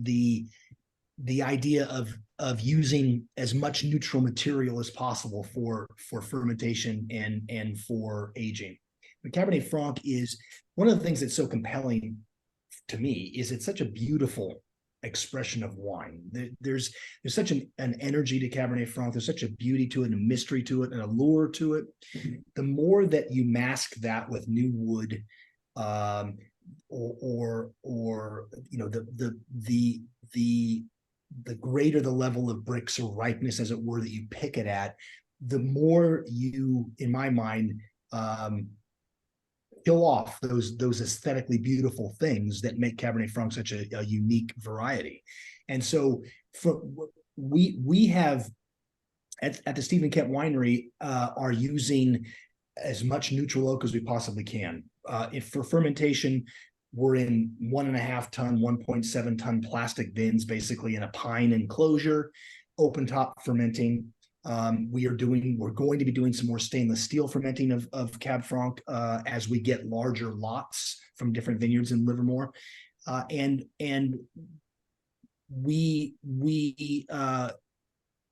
idea of using as much neutral material as possible for fermentation and for aging. The Cabernet Franc is one of the things that's so compelling to me. Is it's such a beautiful expression of wine. There's such an energy to Cabernet Franc. There's such a beauty to it, and a mystery to it, and a lure to it. The more that you mask that with new wood, or you know, the greater the level of bricks or ripeness, as it were, that you pick it at, the more you, in my mind, kill off those aesthetically beautiful things that make Cabernet Franc such a unique variety. And so we have at the Stephen Kent Winery are using as much neutral oak as we possibly can. If for fermentation, we're in 1.5 ton, 1.7 ton plastic bins, basically in a pine enclosure, open top fermenting. We're going to be doing some more stainless steel fermenting of Cab Franc as we get larger lots from different vineyards in Livermore. And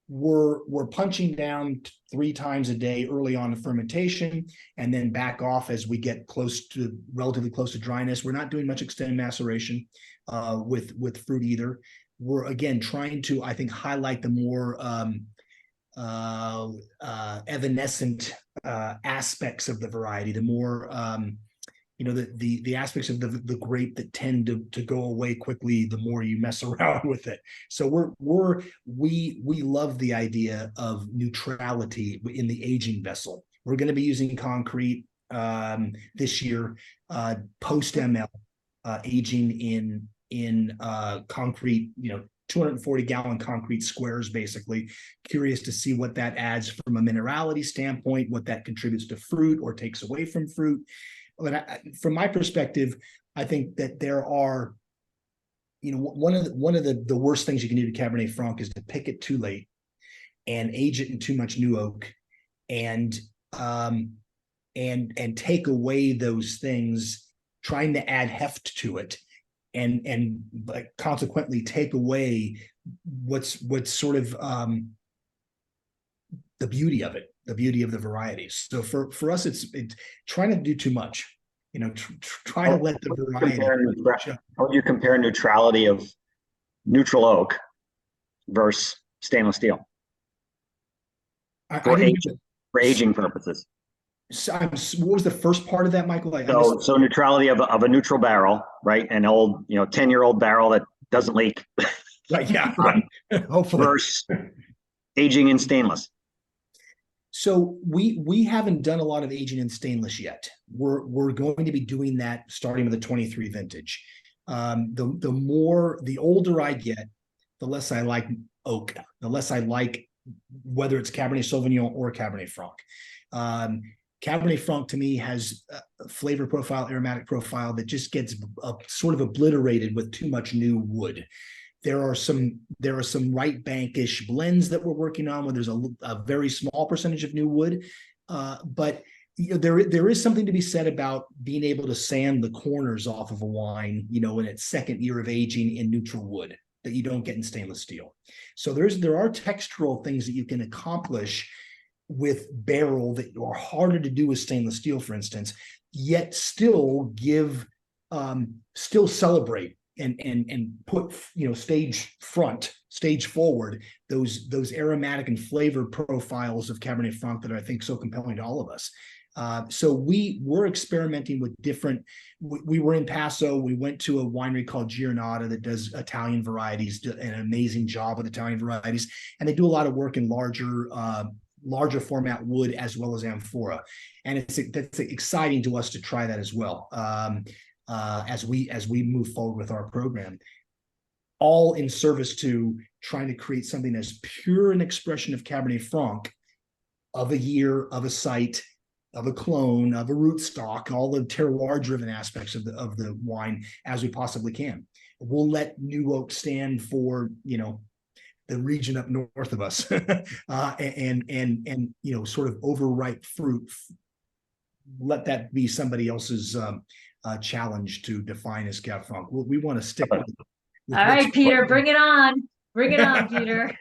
we're punching down 3 times a day early on in fermentation, and then back off as we get relatively close to dryness. We're not doing much extended maceration with fruit either. We're again trying to, I think, highlight the more evanescent aspects of the variety, the more the aspects of the grape that tend to go away quickly the more you mess around with it. So we love the idea of neutrality in the aging vessel. We're going to be using concrete this year, post ML aging in concrete, 240-gallon concrete squares, basically. Curious to see what that adds from a minerality standpoint, what that contributes to fruit or takes away from fruit. But from my perspective, I think that there are, one of the worst things you can do to Cabernet Franc is to pick it too late and age it in too much new oak, and take away those things, trying to add heft to it, and consequently take away what's sort of the beauty of it, the beauty of the varieties. So for us, it's trying to do too much, try to let the variety. How would you compare neutrality of neutral oak versus stainless steel for aging purposes? So what was the first part of that, Michael? So neutrality of a neutral barrel, right? An old, 10-year-old barrel that doesn't leak. Right. Yeah. Right. Hopefully. Versus aging in stainless. So we haven't done a lot of aging in stainless yet. We're going to be doing that starting with the 23 vintage. The older I get, the less I like oak, the less I like whether it's Cabernet Sauvignon or Cabernet Franc. Cabernet Franc to me has a flavor profile, aromatic profile that just gets sort of obliterated with too much new wood. There are some right bankish blends that we're working on where there's a very small percentage of new wood, but there is something to be said about being able to sand the corners off of a wine, in its second year of aging in neutral wood that you don't get in stainless steel. So there are textural things that you can accomplish with barrel that are harder to do with stainless steel, for instance, yet still celebrate and put stage forward those aromatic and flavor profiles of Cabernet Franc that are, I think, so compelling to all of us. So we're experimenting with different. We were in Paso. We went to a winery called Giornata that does Italian varieties, an amazing job with Italian varieties, and they do a lot of work in larger format wood as well as amphora, and that's exciting to us to try that as well. As we move forward with our program, all in service to trying to create something as pure an expression of Cabernet Franc, of a year, of a site, of a clone, of a rootstock, all the terroir-driven aspects of the wine as we possibly can. We'll let new oak stand for the region up north of us, and sort of overripe fruit. Let that be somebody else's challenge to define as Cab Franc. We want to stick with all right, Peter, bring it on. Bring it on, Peter.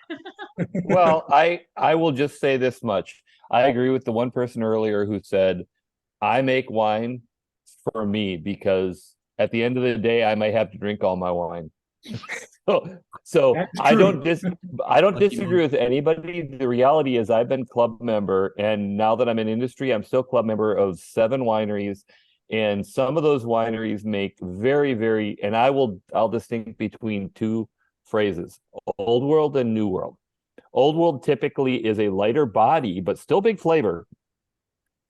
Well, I will just say this much. I agree with the one person earlier who said, I make wine for me because at the end of the day, I might have to drink all my wine. So I don't disagree with anybody. The reality is I've been club member, and now that I'm in industry, I'm still club member of 7 wineries. And some of those wineries make very, very, and I'll distinguish between 2 phrases, old world and new world. Old world typically is a lighter body, but still big flavor.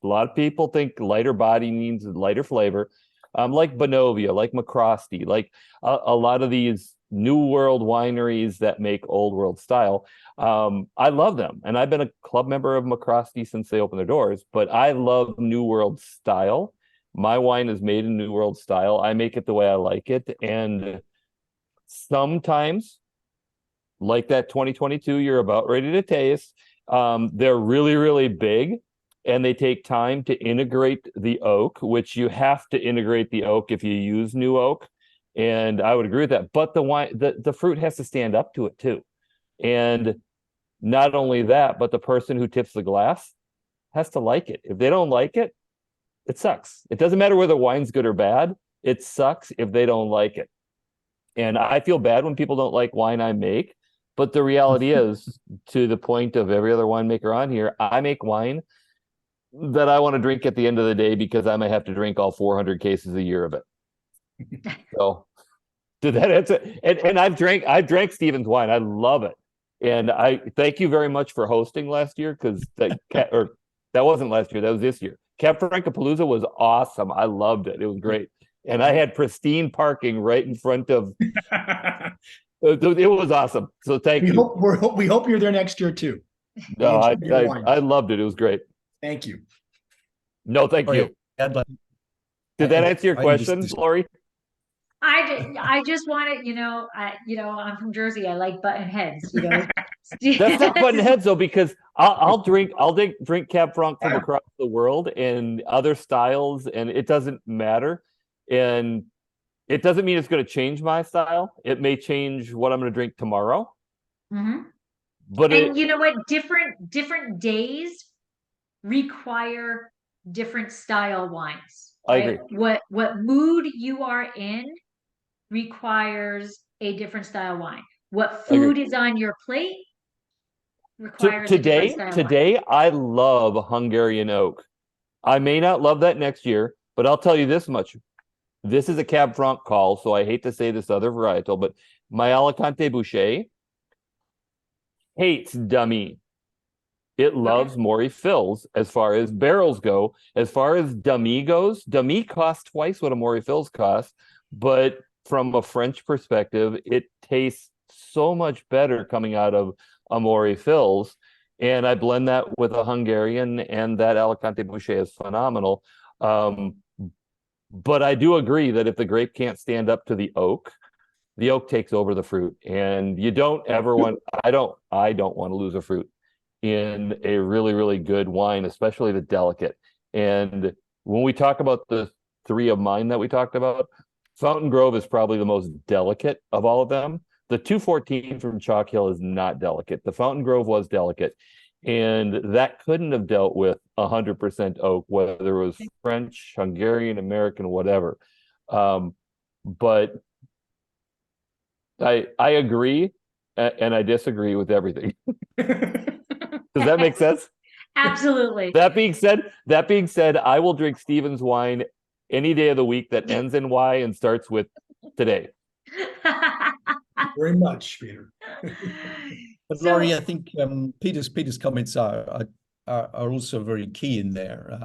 A lot of people think lighter body means lighter flavor. like Bonovia, like McCrosty, like a lot of these new world wineries that make old world style. I love them, and I've been a club member of McCrosty since they opened their doors, but I love new world style. My wine is made in new world style. I make it the way I like it, and sometimes, like that 2022 you're about ready to taste, they're really, really big, and they take time to integrate the oak, which you have to integrate the oak if you use new oak. And I would agree with that. But the wine, the fruit has to stand up to it too. And not only that, but the person who tips the glass has to like it. If they don't like it, it sucks. It doesn't matter whether wine's good or bad. It sucks if they don't like it. And I feel bad when people don't like wine I make. But the reality is, to the point of every other winemaker on here, I make wine that I want to drink at the end of the day because I might have to drink all 400 cases a year of it. So did that answer? And I've drank Stephen's wine. I love it. And I thank you very much for hosting last year, because that wasn't last year, that was this year. Cab Francapalooza was awesome. I loved it. It was great. And I had pristine parking right in front of it was awesome. So thank you. We hope you're there next year too. No, I loved it. It was great. Thank you. No, thank you. Did that answer your question, Lori? I just want to, I'm from Jersey. I like button heads, That's not button heads though, because I'll drink Cab Franc from across the world and other styles, and it doesn't matter. And it doesn't mean it's going to change my style. It may change what I'm going to drink tomorrow. Mm-hmm. But you know what? Different days require different style wines. I right? agree. What mood you are in requires a different style wine. What food is on your plate requires a different style Today, wine. I love Hungarian oak. I may not love that next year, but I'll tell you this much. This is a Cab Franc call, so I hate to say this other varietal, but my Alicante Boucher hates Dummy. It loves Maury Fills as far as barrels go. As far as Dummy goes, Dummy costs twice what a Maury Fills costs, but from a French perspective, it tastes so much better coming out of a Maury Fills. And I blend that with a Hungarian, and that Alicante Boucher is phenomenal. But I do agree that if the grape can't stand up to the oak takes over the fruit. And you don't ever want, I don't want to lose a fruit in a really, really good wine, especially the delicate. And when we talk about the three of mine that we talked about, Fountain Grove is probably the most delicate of all of them. The 214 from Chalk Hill is not delicate. The Fountain Grove was delicate. And that couldn't have dealt with 100% oak, whether it was French, Hungarian, American, whatever. But I agree and I disagree with everything. Does that make sense? Absolutely. That being said, I will drink Stephen's wine any day of the week that ends in Y and starts with today. Very much, Peter. But Laurie, I think Peter's comments are also very key in there.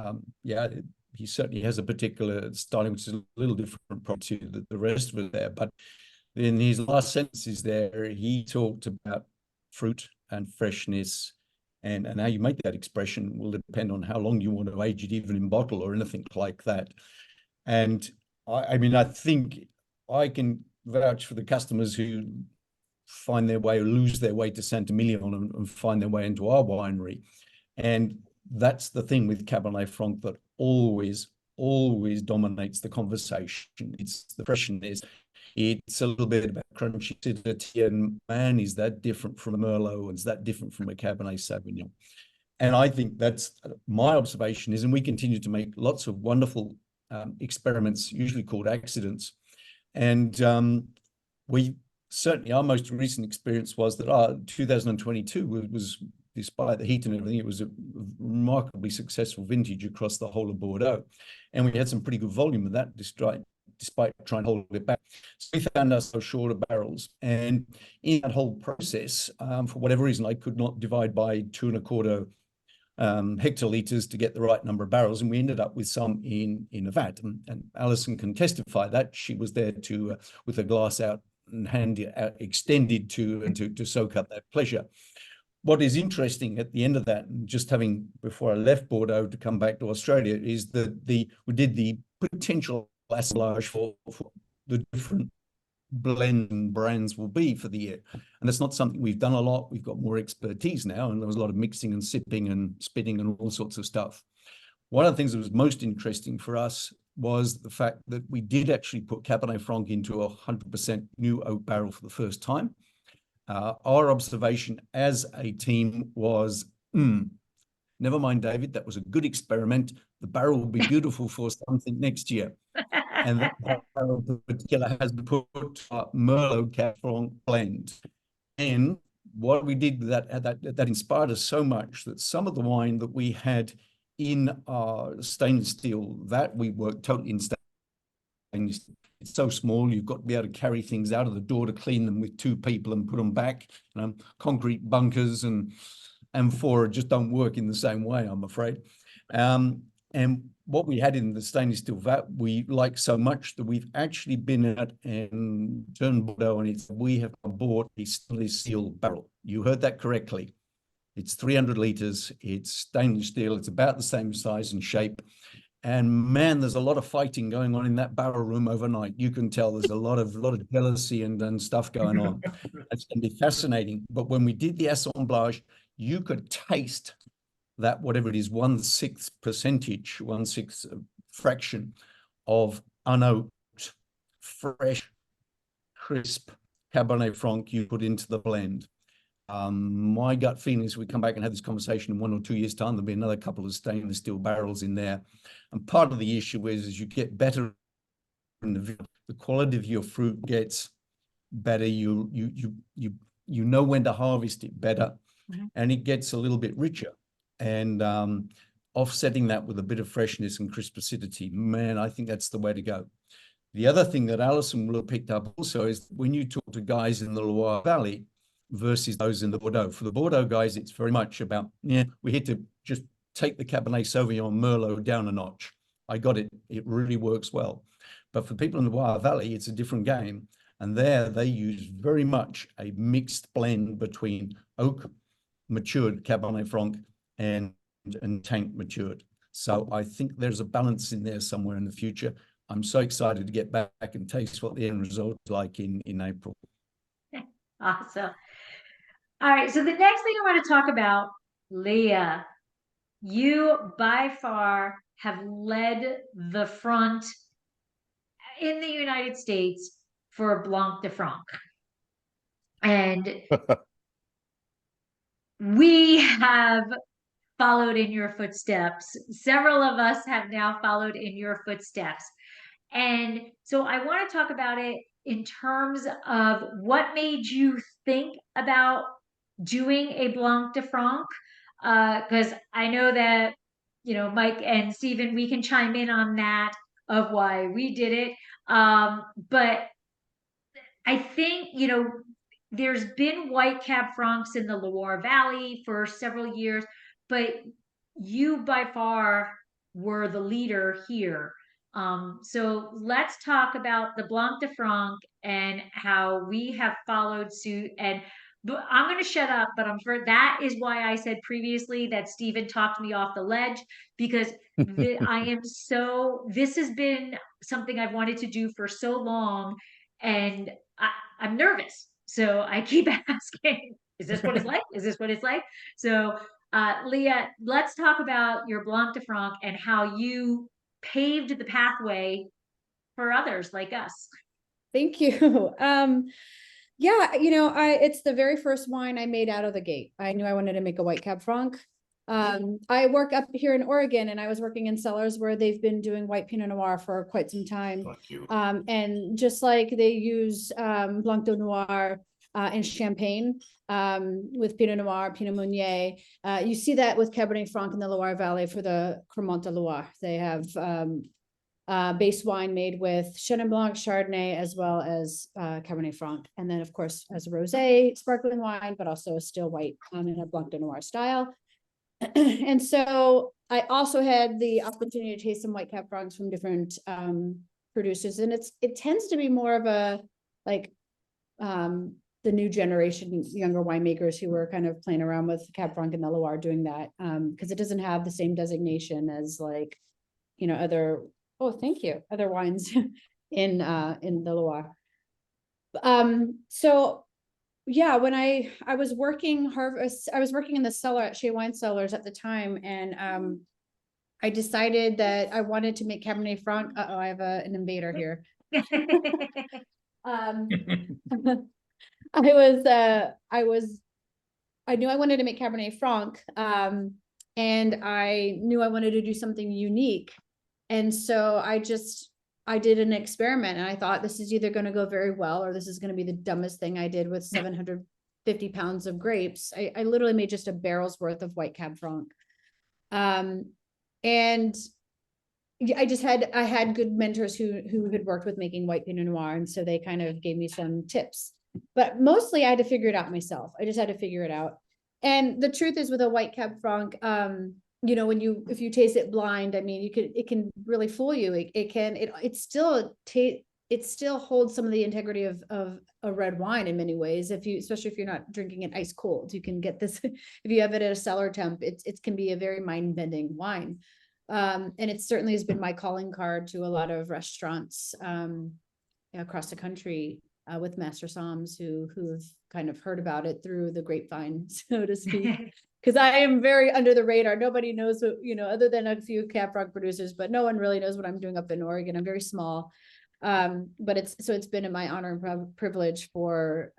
He certainly has a particular styling which is a little different probably to the rest of it there. But in his last sentences there, he talked about fruit and freshness, and how you make that expression will depend on how long you want to age it, even in bottle or anything like that. And I mean, I think I can vouch for the customers who find their way or lose their way to Saint-Emilion and find their way into our winery. And that's the thing with Cabernet Franc that always dominates the conversation. It's the freshness. It's a little bit about crunchy acidity, and man, is that different from a Merlot, and is that different from a Cabernet Sauvignon? And I think that's my observation is, and we continue to make lots of wonderful experiments, usually called accidents. And we certainly, our most recent experience was that 2022 was, despite the heat and everything, it was a remarkably successful vintage across the whole of Bordeaux. And we had some pretty good volume of that, despite trying to hold it back. So we found ourselves short of barrels. And in that whole process, for whatever reason, I could not divide by 2 1/4 hectoliters to get the right number of barrels, and we ended up with some in a vat. And Alison can testify that she was there to with a glass out and hand out extended to soak up that pleasure. What is interesting at the end of that, and just having before I left Bordeaux to come back to Australia, is that we did the potential assemblage for the different blend and brands will be for the year. And that's not something we've done a lot. We've got more expertise now, and there was a lot of mixing and sipping and spitting and all sorts of stuff. One of the things that was most interesting for us was the fact that we did actually put Cabernet Franc into a 100% new oak barrel for the first time. Our observation as a team was, never mind, David, that was a good experiment. The barrel will be beautiful for something next year. And that barrel in particular has been put Merlot Cab Franc blend. And what we did with that inspired us so much that some of the wine that we had in our stainless steel, that we worked totally in stainless steel. It's so small, you've got to be able to carry things out of the door to clean them with 2 people and put them back. Concrete bunkers and 4 just don't work in the same way, I'm afraid. And what we had in the stainless steel vat, we like so much that we've actually been at and turned Bordeaux, and we have bought a stainless steel barrel. You heard that correctly. It's 300 liters. It's stainless steel. It's about the same size and shape. And man, there's a lot of fighting going on in that barrel room overnight. You can tell there's a lot of jealousy and stuff going on. It's going to be fascinating. But when we did the assemblage, you could taste that, whatever it is, 1/6 percentage, 1/6 fraction of unoaked, fresh, crisp Cabernet Franc you put into the blend. My gut feeling is we come back and have this conversation in 1 or 2 years' time, there'll be another couple of stainless steel barrels in there. And part of the issue is as you get better in the quality of your fruit gets better. You know when to harvest it better, and it gets a little bit richer. And offsetting that with a bit of freshness and crisp acidity, man, I think that's the way to go. The other thing that Alison will have picked up also is when you talk to guys in the Loire Valley versus those in the Bordeaux. For the Bordeaux guys, it's very much about, we're here to just take the Cabernet Sauvignon Merlot down a notch. I got it. It really works well. But for people in the Loire Valley, it's a different game. And there they use very much a mixed blend between oak matured Cabernet Franc and tank matured. So I think there's a balance in there somewhere in the future. I'm so excited to get back and taste what the end result is like in April. Awesome. All right, so the next thing I want to talk about, Leah, you by far have led the front in the United States for Blanc de Franc. And we have followed in your footsteps. Several of us have now followed in your footsteps. And so I want to talk about it in terms of what made you think about doing a Blanc de Franc, because I know that, Mike and Stephen, we can chime in on that of why we did it. But I think, there's been white Cab Francs in the Loire Valley for several years, but you by far were the leader here. So let's talk about the Blanc de Franc and how we have followed suit. And I'm going to shut up, but that is why I said previously that Stephen talked me off the ledge, because this has been something I've wanted to do for so long, and I'm nervous. So I keep asking, is this what it's like? Is this what it's like? So Leah, let's talk about your Blanc de Franc and how you paved the pathway for others like us. Thank you. Yeah, it's the very first wine I made out of the gate. I knew I wanted to make a white Cab Franc. I work up here in Oregon, and I was working in cellars where they've been doing white Pinot Noir for quite some time. And just like they use Blanc de Noir and Champagne with Pinot Noir, Pinot Meunier, you see that with Cabernet Franc in the Loire Valley for the Cremant de Loire. They have base wine made with Chenin Blanc, Chardonnay, as well as Cabernet Franc. And then, of course, as a rosé, sparkling wine, but also a still white in a Blanc de Noir style. And so I also had the opportunity to taste some white cab francs from different producers, and it tends to be more of a like the new generation, younger winemakers who are kind of playing around with Cab Franc and the Loire doing that, because it doesn't have the same designation as like, you know, other, oh, thank you, other wines in the Loire. So yeah, when I was working in the cellar at Shea Wine Cellars at the time, and I decided that I wanted to make Cabernet Franc. Uh-oh, I have an invader here. I knew I wanted to make Cabernet Franc, and I knew I wanted to do something unique. And so I did an experiment, and I thought this is either going to go very well or this is going to be the dumbest thing I did with 750 pounds of grapes. I literally made just a barrel's worth of white Cab Franc. And I had good mentors who had worked with making white Pinot Noir. And so they kind of gave me some tips, but mostly I had to figure it out myself. I just had to figure it out. And the truth is, with a white Cab Franc, you know, if you taste it blind, I mean, it can really fool you. It still holds some of the integrity of a red wine in many ways. Especially if you're not drinking it ice cold, you can get this, if you have it at a cellar temp, it can be a very mind bending wine. And it certainly has been my calling card to a lot of restaurants across the country with master somms who have kind of heard about it through the grapevine, so to speak. Because I am very under the radar. Nobody knows what, you know, other than a few Cab Franc producers, but no one really knows what I'm doing up in Oregon. I'm very small. But it's been in my honor and privilege for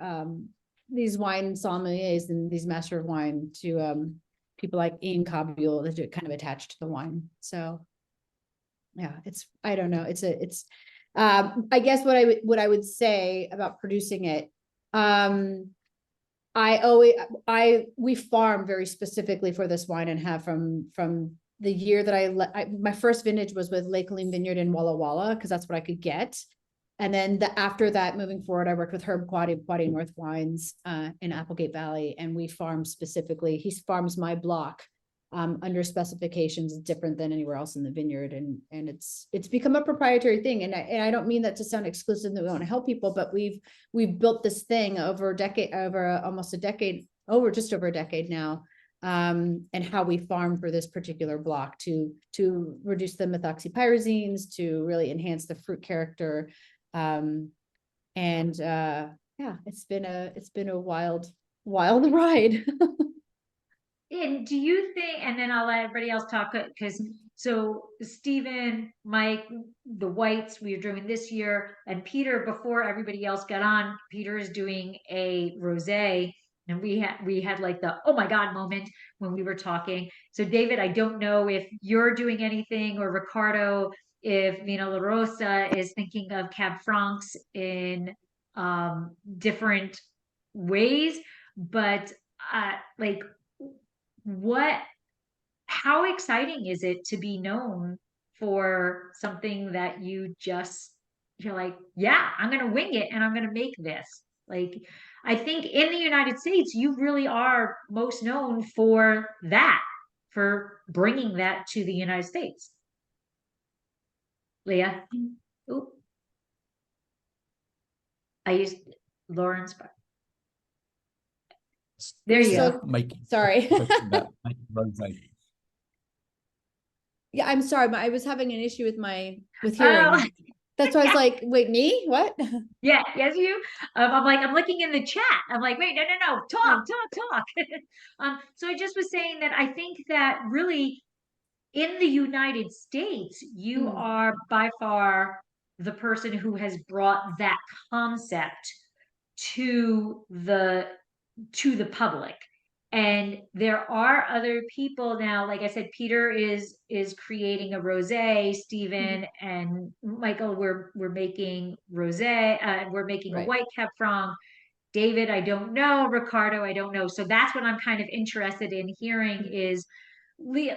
these wine sommeliers and these master of wine to people like Ian Cabule that are kind of attached to the wine. So yeah, I don't know. I guess what I would say about producing it, we farm very specifically for this wine, and have from the year that my first vintage was with Lake Aleem Vineyard in Walla Walla, because that's what I could get. And then after that, moving forward, I worked with Herb Quaddy North Wines in Applegate Valley, and we farm specifically. He farms my block under specifications different than anywhere else in the vineyard, and it's become a proprietary thing. And I don't mean that to sound exclusive, that we want to help people, but we've built this thing over just over a decade now, and how we farm for this particular block to reduce the methoxypyrazines, to really enhance the fruit character. Yeah, it's been a wild ride. And do you think, and then I'll let everybody else talk, because so Stephen, Mike, the whites we are doing this year, and Peter, before everybody else got on, Peter is doing a rosé, and we had like the oh my god moment when we were talking. So David, I don't know if you're doing anything, or Ricardo, if Viña La Rosa is thinking of Cab Francs in different ways, but like how exciting is it to be known for something that you're like, yeah, I'm going to wing it and I'm going to make this. Like, I think in the United States, you really are most known for that, for bringing that to the United States. Leah. Ooh. I used Lauren's. There you go. Sorry. Yeah, I'm sorry, but I was having an issue with hearing. Oh. That's why I was like, wait, me? What? Yeah, yes, you. I'm like, I'm looking in the chat. I'm like, wait, no, talk. So I just was saying that I think that really in the United States, you are by far the person who has brought that concept to the public. And there are other people now, like I said, Peter is creating a rosé, Stephen and Michael, we're making rosé, we're making a white Cab Franc. David, I don't know. Ricardo, I don't know. So that's what I'm kind of interested in hearing is,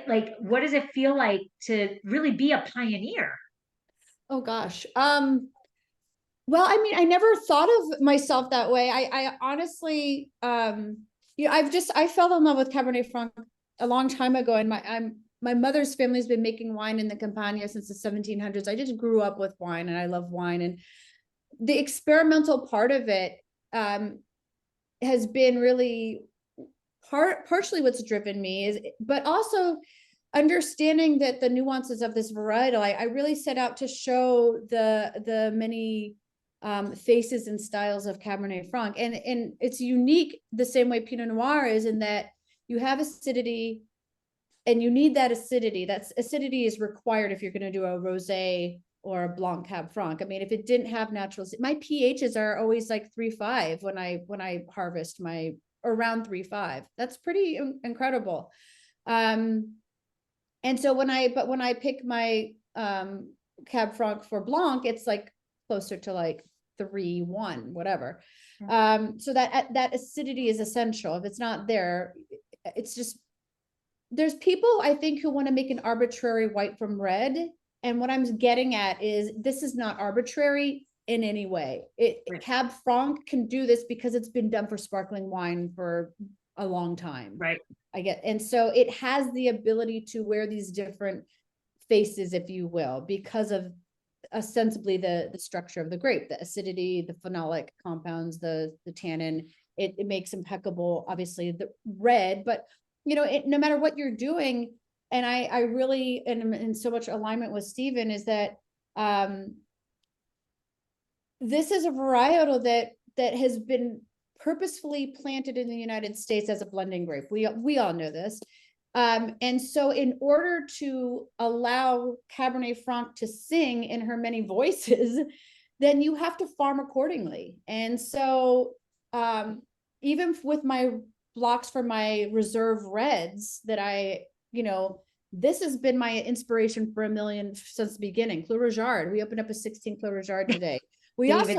like, what does it feel like to really be a pioneer? Oh gosh. Well, I mean, I never thought of myself that way. I honestly, I fell in love with Cabernet Franc a long time ago, and my mother's family's been making wine in the Campania since the 1700s. I just grew up with wine, and I love wine, and the experimental part of it has been really partially what's driven me, is, but also understanding that the nuances of this varietal. I really set out to show the many faces and styles of Cabernet Franc, and it's unique the same way Pinot Noir is, in that you have acidity, and you need that acidity. That acidity is required if you're going to do a rosé or a Blanc Cab Franc. I mean, if it didn't have natural, my pHs are always like 3.5 when I harvest my, around 3.5. That's pretty incredible. And so when I pick my Cab Franc for Blanc, it's like closer to like 3.1, whatever. So that acidity is essential. If it's not there, it's just, there's people, I think, who want to make an arbitrary white from red. And what I'm getting at is, this is not arbitrary in any way. Cab Franc can do this because it's been done for sparkling wine for a long time. Right. And so it has the ability to wear these different faces, if you will, because of ostensibly the structure of the grape, the acidity, the phenolic compounds, the tannin. It makes impeccable, obviously, the red, but you know, no matter what you're doing, and I really am in so much alignment with Stephen, is that this is a varietal that has been purposefully planted in the United States as a blending grape. We all know this. And so in order to allow Cabernet Franc to sing in her many voices, then you have to farm accordingly. And so even with my blocks for my reserve reds that this has been my inspiration for a million since the beginning. Clos Rougeard. We opened up a 16 Clos Rougeard today. We also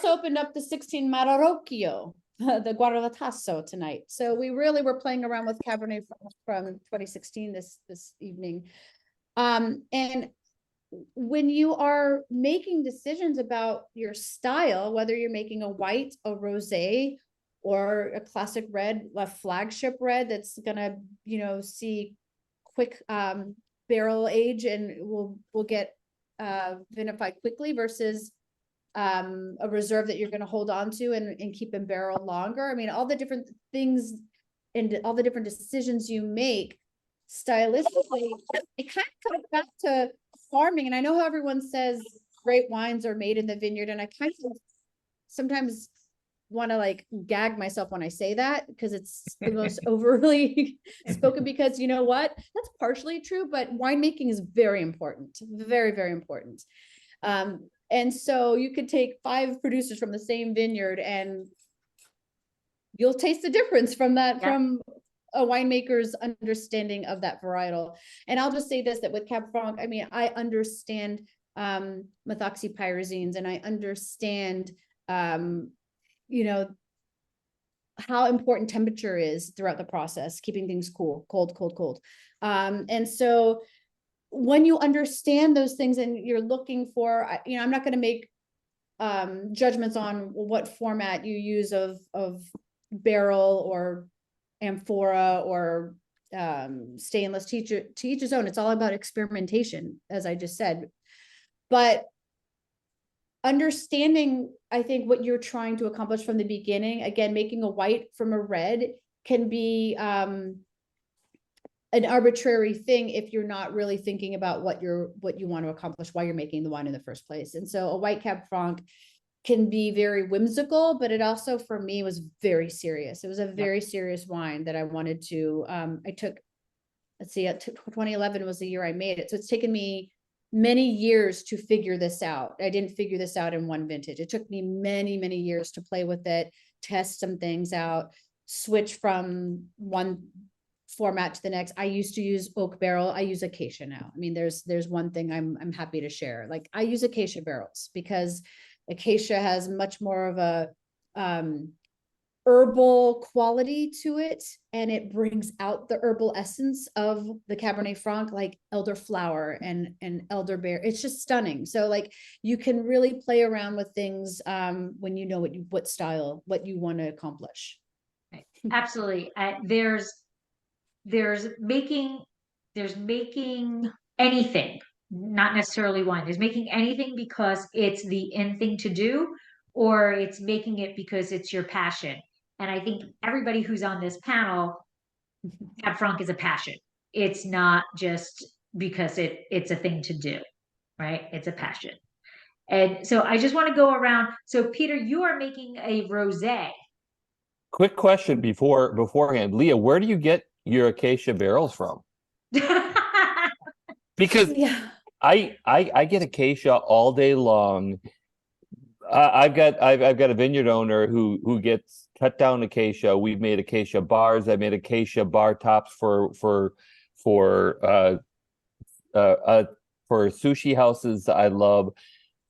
opened up the 16 Marorocchio, the Guaravatasso tonight. So we really were playing around with Cabernet from 2016 this evening. And when you are making decisions about your style, whether you're making a white, a rosé, or a classic red, a flagship red that's gonna, see quick barrel age and will get vinified quickly, versus a reserve that you're going to hold on to and keep in barrel longer. I mean, all the different things and all the different decisions you make stylistically, it kind of comes back to farming. And I know how everyone says great wines are made in the vineyard, and I kind of sometimes want to like gag myself when I say that, because it's the most overly spoken, because you know what, that's partially true, but winemaking is very important, very, very important. And so you could take 5 producers from the same vineyard and you'll taste the difference from that, from a winemaker's understanding of that varietal. And I'll just say this, that with Cab Franc, I mean, I understand methoxypyrazines, and I understand how important temperature is throughout the process, keeping things cool, cold. And so when you understand those things and you're looking for, I'm not going to make judgments on what format you use of barrel or amphora or stainless, to each his own. It's all about experimentation, as I just said. But understanding, I think, what you're trying to accomplish from the beginning, again, making a white from a red can be an arbitrary thing if you're not really thinking about what you want to accomplish, why you're making the wine in the first place. And so a white Cab Franc can be very whimsical, but it also, for me, was very serious. It was a very serious wine that I wanted to, I took, 2011 was the year I made it. So it's taken me many years to figure this out. I didn't figure this out in one vintage. It took me many, many years to play with it, test some things out, switch from one format to the next. I used to use oak barrel. I use acacia now. I mean, there's one thing I'm happy to share. Like, I use acacia barrels because acacia has much more of a herbal quality to it, and it brings out the herbal essence of the Cabernet Franc, like elderflower and elderberry. It's just stunning. So like, you can really play around with things when you know what style, what you want to accomplish. Absolutely. There's making anything, not necessarily wine. There's making anything because it's the in thing to do, or it's making it because it's your passion. And I think everybody who's on this panel, Cab Franc is a passion. It's not just because it's a thing to do, right? It's a passion. And so I just want to go around. So Peter, you are making a rosé. Quick question beforehand, Leah, where do you get your acacia barrels from? Because Yeah. I get acacia all day long. I've got a vineyard owner who gets cut down acacia. We've made acacia bars. I made acacia bar tops for sushi houses I love.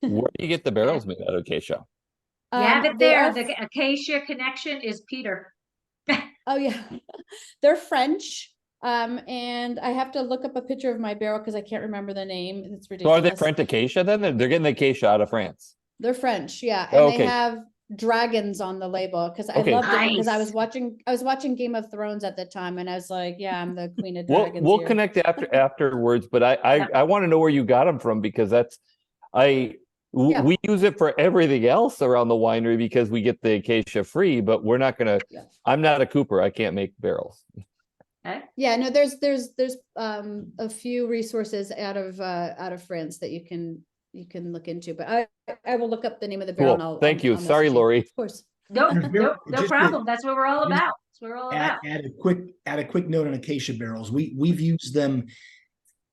Where do you get the barrels made out of acacia? Yeah, but They are the Acacia connection is Peter. Oh yeah, they're French. And I have to look up a picture of my barrel because I can't remember the name. It's So are they ridiculous. French acacia then? They're getting the acacia out of France. They're French, yeah, Oh, and okay. they have dragons on the label because I Okay. loved it because I was Nice. watching Game of Thrones at the time, and I was like, yeah, I'm the queen of We'll dragons. we'll here. connect afterwards, but I Yep. want to know where you got them from because Yeah. we use it for everything else around the winery because we get the acacia free, but we're not gonna. Yeah. I'm not a cooper. I can't make barrels. Okay. Yeah, no, there's a few resources out of France that you can look into, but I will look up the name of the barrel. Cool. And I'll, Thank you. I'll Sorry, message you. Lori. Of course. No, Just no to- problem. That's what we're all just about. That's what we're all about. Add a quick note on acacia barrels. We've used them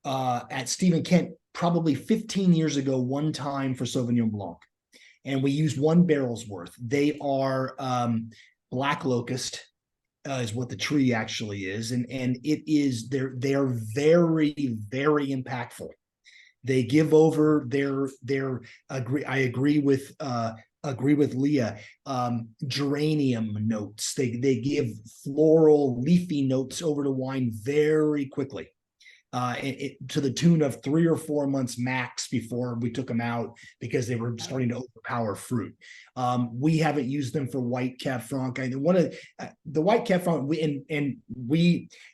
at Stephen Kent probably 15 years ago, one time for Sauvignon Blanc, and we used one barrel's worth. They are black locust. Is what the tree actually is, and it is they're very impactful. They give over their I agree with Leah. Geranium notes. They give floral, leafy notes over the wine very quickly. To the tune of 3 or 4 months max before we took them out because they were starting to overpower fruit. We haven't used them for white Cab Franc. I one of the white Cab Franc.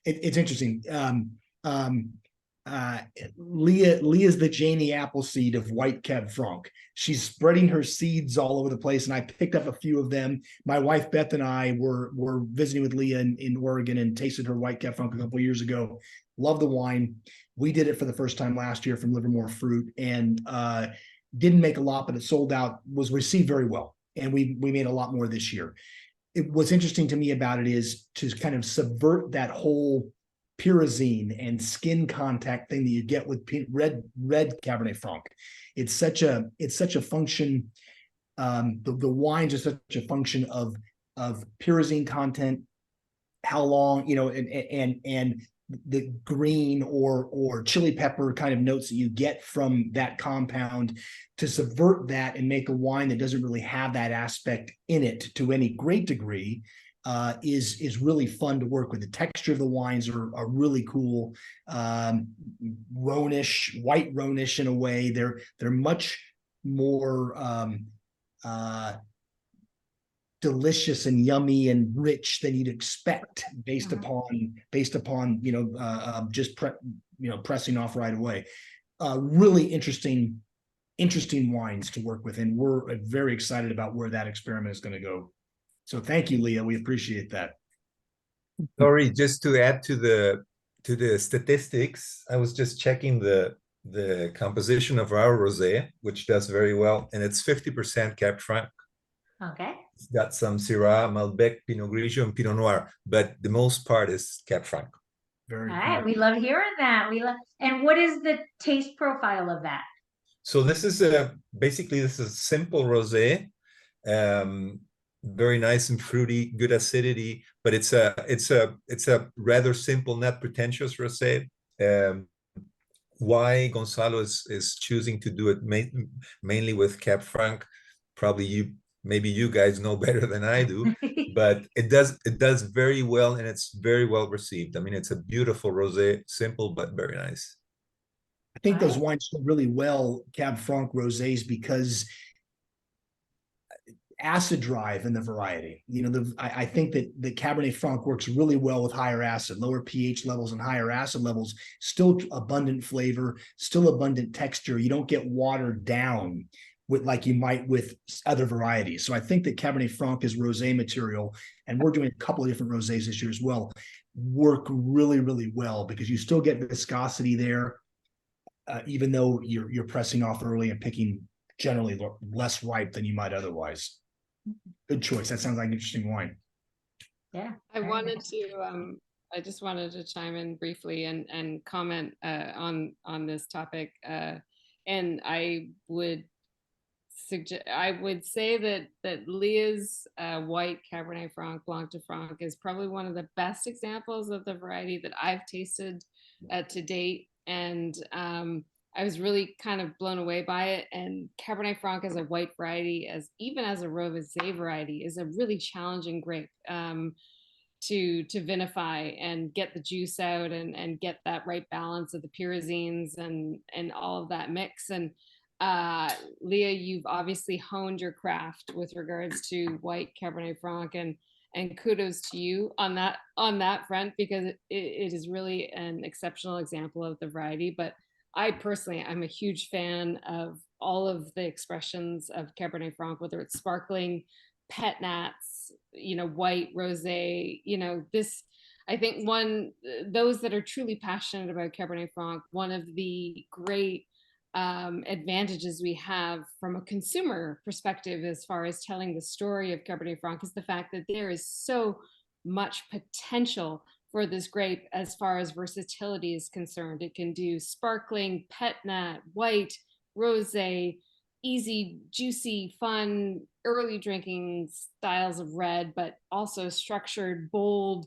It's interesting. Leah's the Janie Appleseed of white Cab Franc. She's spreading her seeds all over the place, and I picked up a few of them. My wife Beth and I were visiting with Leah in Oregon and tasted her white Cab Franc a couple of years ago. Love the wine. We did it for the first time last year from Livermore Fruit, and didn't make a lot, but it sold out. Was received very well, and we made a lot more this year. What's interesting to me about it is to kind of subvert that whole pyrazine and skin contact thing that you get with red Cabernet Franc. It's such a function. The wines are such a function of pyrazine content, how long, and the green or chili pepper kind of notes that you get from that compound, to subvert that and make a wine that doesn't really have that aspect in it to any great degree. Is really fun to work with. The texture of the wines are really cool. Rhônish, white Rhônish in a way. They're much more delicious and yummy and rich than you'd expect based upon just pressing off right away. Really interesting wines to work with, and we're very excited about where that experiment is going to go. So thank you, Leah. We appreciate that. Sorry, just to add to the statistics, I was just checking the composition of our rosé, which does very well, and it's 50% Cab Franc. Okay. It's got some Syrah, Malbec, Pinot Grigio, and Pinot Noir, but the most part is Cab Franc. Very All cool. right. We love hearing that. And what is the taste profile of that? So this is basically a simple rosé. Very nice and fruity, good acidity, but it's a rather simple, not pretentious rosé. Why Gonzalo is choosing to do it mainly with Cab Franc, probably maybe you guys know better than I do, but it does very well, and it's very well received. I mean, it's a beautiful rosé, simple but very nice. I think those wines do really well, Cab Franc rosés, because acid drive in the variety. You know, I think that the Cabernet Franc works really well with higher acid, lower pH levels and higher acid levels, still abundant flavor, still abundant texture. You don't get watered down with like you might with other varieties. So I think that Cabernet Franc is rosé material, and we're doing a couple of different rosés this year as well, work really, really well because you still get viscosity there, even though you're pressing off early and picking generally less ripe than you might otherwise. Good choice. That sounds like an interesting wine. Yeah. I wanted to I just wanted to chime in briefly and comment on this topic. And I would say that Leah's white Cabernet Franc, Blanc de Franc, is probably one of the best examples of the variety that I've tasted to date. And I was really kind of blown away by it. And Cabernet Franc as a white variety, even as a rosé variety, is a really challenging grape to vinify and get the juice out and get that right balance of the pyrazines and all of that mix. And Leah, you've obviously honed your craft with regards to white Cabernet Franc, and kudos to you on that front, because it is really an exceptional example of the variety. But I personally, I'm a huge fan of all of the expressions of Cabernet Franc, whether it's sparkling, pet nats, white, rosé, this, I think those that are truly passionate about Cabernet Franc, one of the great advantages we have from a consumer perspective as far as telling the story of Cabernet Franc is the fact that there is so much potential for this grape as far as versatility is concerned. It can do sparkling, pet nat, white, rosé, easy, juicy, fun, early drinking styles of red, but also structured, bold,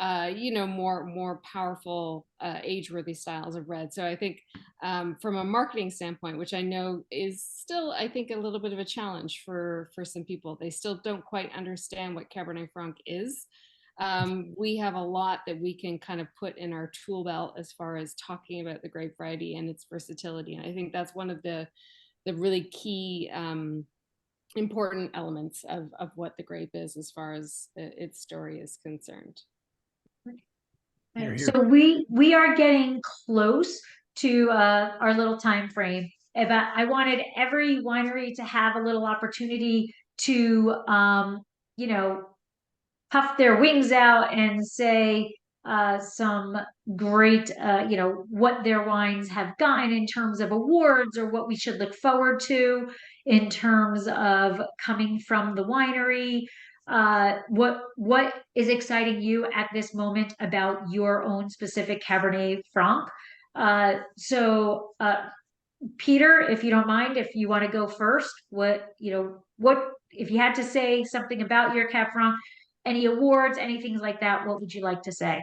more powerful, age-worthy styles of red. So I think from a marketing standpoint, which I know is still, I think, a little bit of a challenge for some people, they still don't quite understand what Cabernet Franc is. We have a lot that we can kind of put in our tool belt as far as talking about the grape variety and its versatility. And I think that's one of the really key important elements of what the grape is as far as its story is concerned. So we are getting close to our little time frame. But I wanted every winery to have a little opportunity to puff their wings out and say some great what their wines have gotten in terms of awards, or what we should look forward to in terms of coming from the winery. What is exciting you at this moment about your own specific Cabernet Franc? Peter, if you don't mind, if you want to go first, what if you had to say something about your Cab Franc, any awards, anything like that, what would you like to say?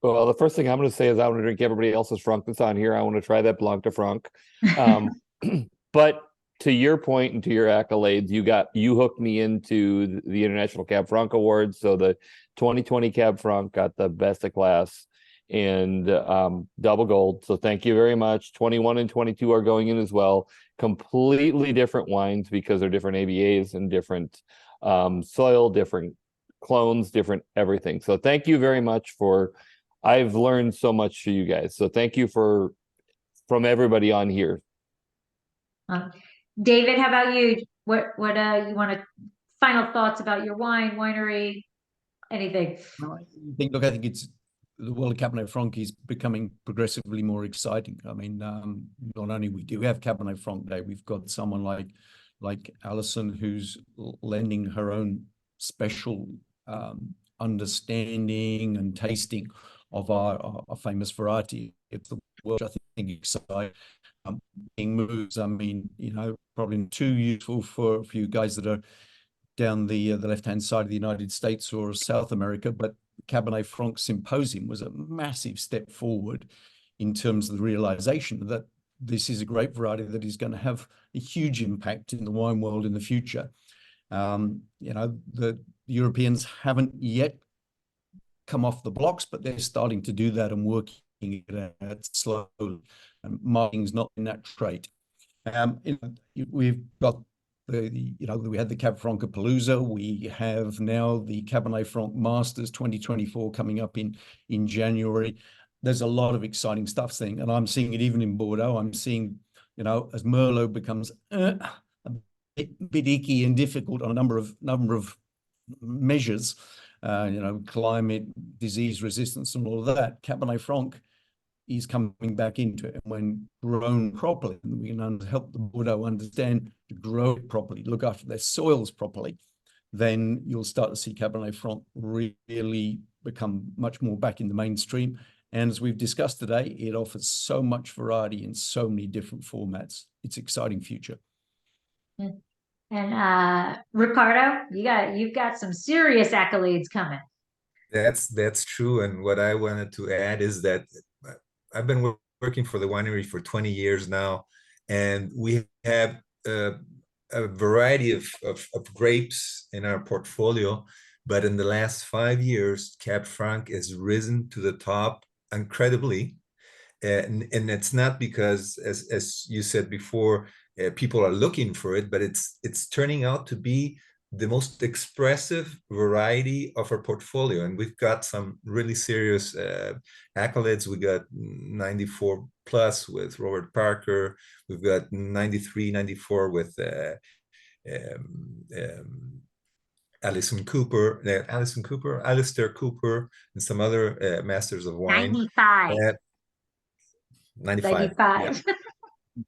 Well, the first thing I'm going to say is I want to drink everybody else's Franc that's on here. I want to try that Blanc de Franc. But to your point and to your accolades, you hooked me into the International Cab Franc Awards. So the 2020 Cab Franc got the best of class and double gold. So thank you very much. 21 and 22 are going in as well. Completely different wines because they're different AVAs and different soil, different clones, different everything. So thank you very much I've learned so much from you guys. So thank you from everybody on here. David, how about you? What you want to final thoughts about your winery, anything? I think it's the world of Cabernet Franc is becoming progressively more exciting. I mean, not only do we have Cabernet Franc Day, we've got someone like Alison who's lending her own special understanding and tasting of our famous variety of the world. I think exciting. Moves. I mean, probably too useful for you guys that are down the left-hand side of the United States or South America, but Cabernet Franc Symposium was a massive step forward in terms of the realization that this is a grape variety that is going to have a huge impact in the wine world in the future. The Europeans haven't yet come off the blocks, but they're starting to do that and working it out slowly. And marketing's not in that trait. We've got we had the Cab Franc Palooza. We have now the Cabernet Franc Masters 2024 coming up in January. There's a lot of exciting stuff seeing, and I'm seeing it even in Bordeaux. I'm seeing, as Merlot becomes a bit icky and difficult on a number of measures, climate, disease resistance, and all of that. Cabernet Franc is coming back into it, and when grown properly, we can help the Bordeaux understand to grow it properly, look after their soils properly. Then you'll start to see Cabernet Franc really become much more back in the mainstream. And as we've discussed today, it offers so much variety in so many different formats. It's an exciting future. And Ricardo, you've got some serious accolades coming. That's true. And what I wanted to add is that I've been working for the winery for 20 years now, and we have a variety of grapes in our portfolio. But in the last 5 years, Cab Franc has risen to the top incredibly. And it's not because, as you said before, people are looking for it, but it's turning out to be the most expressive variety of our portfolio. And we've got some really serious accolades. We got 94 plus with Robert Parker. We've got 93, 94 with Alistair Cooper, and some other masters of wine. 95. 95. 95.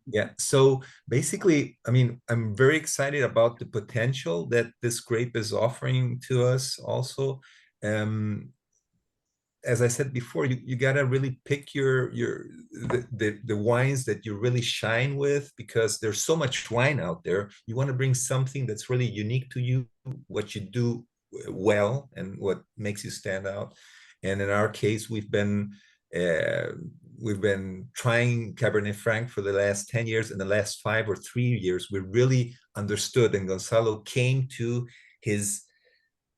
Yeah. So basically, I mean, I'm very excited about the potential that this grape is offering to us also. As I said before, you gotta really pick the wines that you really shine with, because there's so much wine out there. You want to bring something that's really unique to you, what you do well and what makes you stand out. And in our case, we've been trying Cabernet Franc for the last 10 years. In the last 5 or 3 years, we really understood, and Gonzalo came to his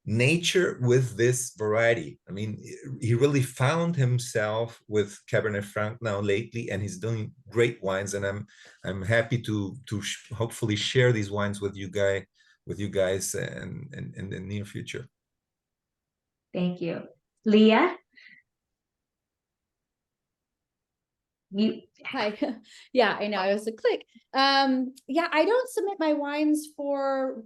nature with this variety. I mean, he really found himself with Cabernet Franc now lately, and he's doing great wines. And I'm happy to hopefully share these wines with you guys in the near future. Thank you. Leah? Hi. Yeah, I know. I was a click. Yeah, I don't submit my wines for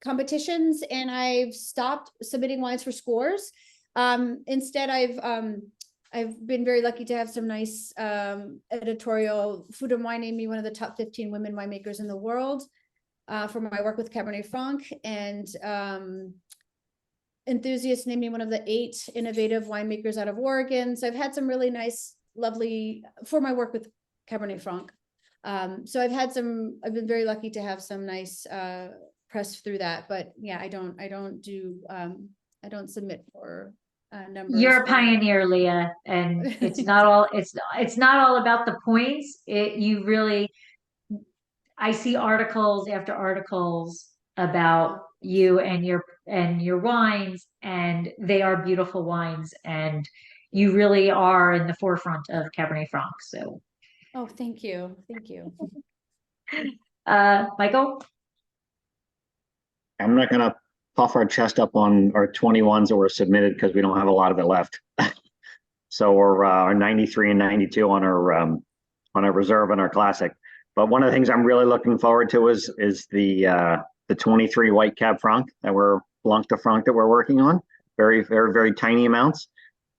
competitions, and I've stopped submitting wines for scores. Instead, I've been very lucky to have some nice editorial. Food and Wine named me one of the top 15 women winemakers in the world for my work with Cabernet Franc, and Enthusiast named me one of the 8 innovative winemakers out of Oregon. So I've had some really nice, lovely for my work with Cabernet Franc. So I've been very lucky to have some nice press through that. But yeah, I don't submit for numbers. You're a pioneer, Leah, and it's not all about the points. You really, I see articles after articles about you and your wines, and they are beautiful wines, and you really are in the forefront of Cabernet Franc. So, oh, thank you. Michael? I'm not going to puff our chest up on our 21s that were submitted because we don't have a lot of it left. So we're 93 and 92 on our reserve and our classic. But one of the things I'm really looking forward to is the 23 white Cab Franc Blanc de Franc that we're working on. Very, very, very tiny amounts.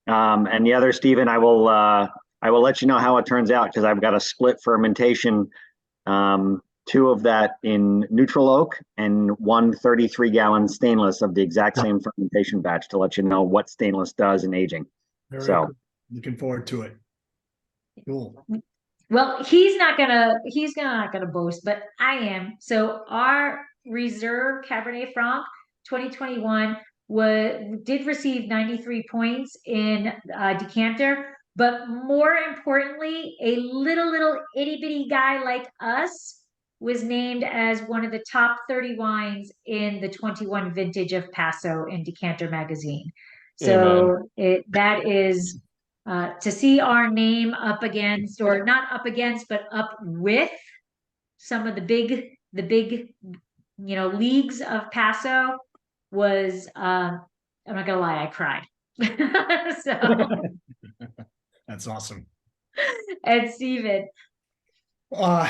And the other, Stephen, I will let you know how it turns out, because I've got a split fermentation, 2 of that in neutral oak and 1 33-gallon stainless of the exact same fermentation batch, to let you know what stainless does in aging. Very So cool. Looking forward to it. Cool. Well, he's not gonna boast, but I am. So our reserve Cabernet Franc 2021 did receive 93 points in decanter, but more importantly, a little itty bitty guy like us was named as one of the top 30 wines in the 21 vintage of Paso in Decanter magazine. So that is to see our name up against, or not up against, but up with some of the big the big, leagues of Paso was, I'm not gonna lie, I cried. So, That's awesome. and Steven. Well,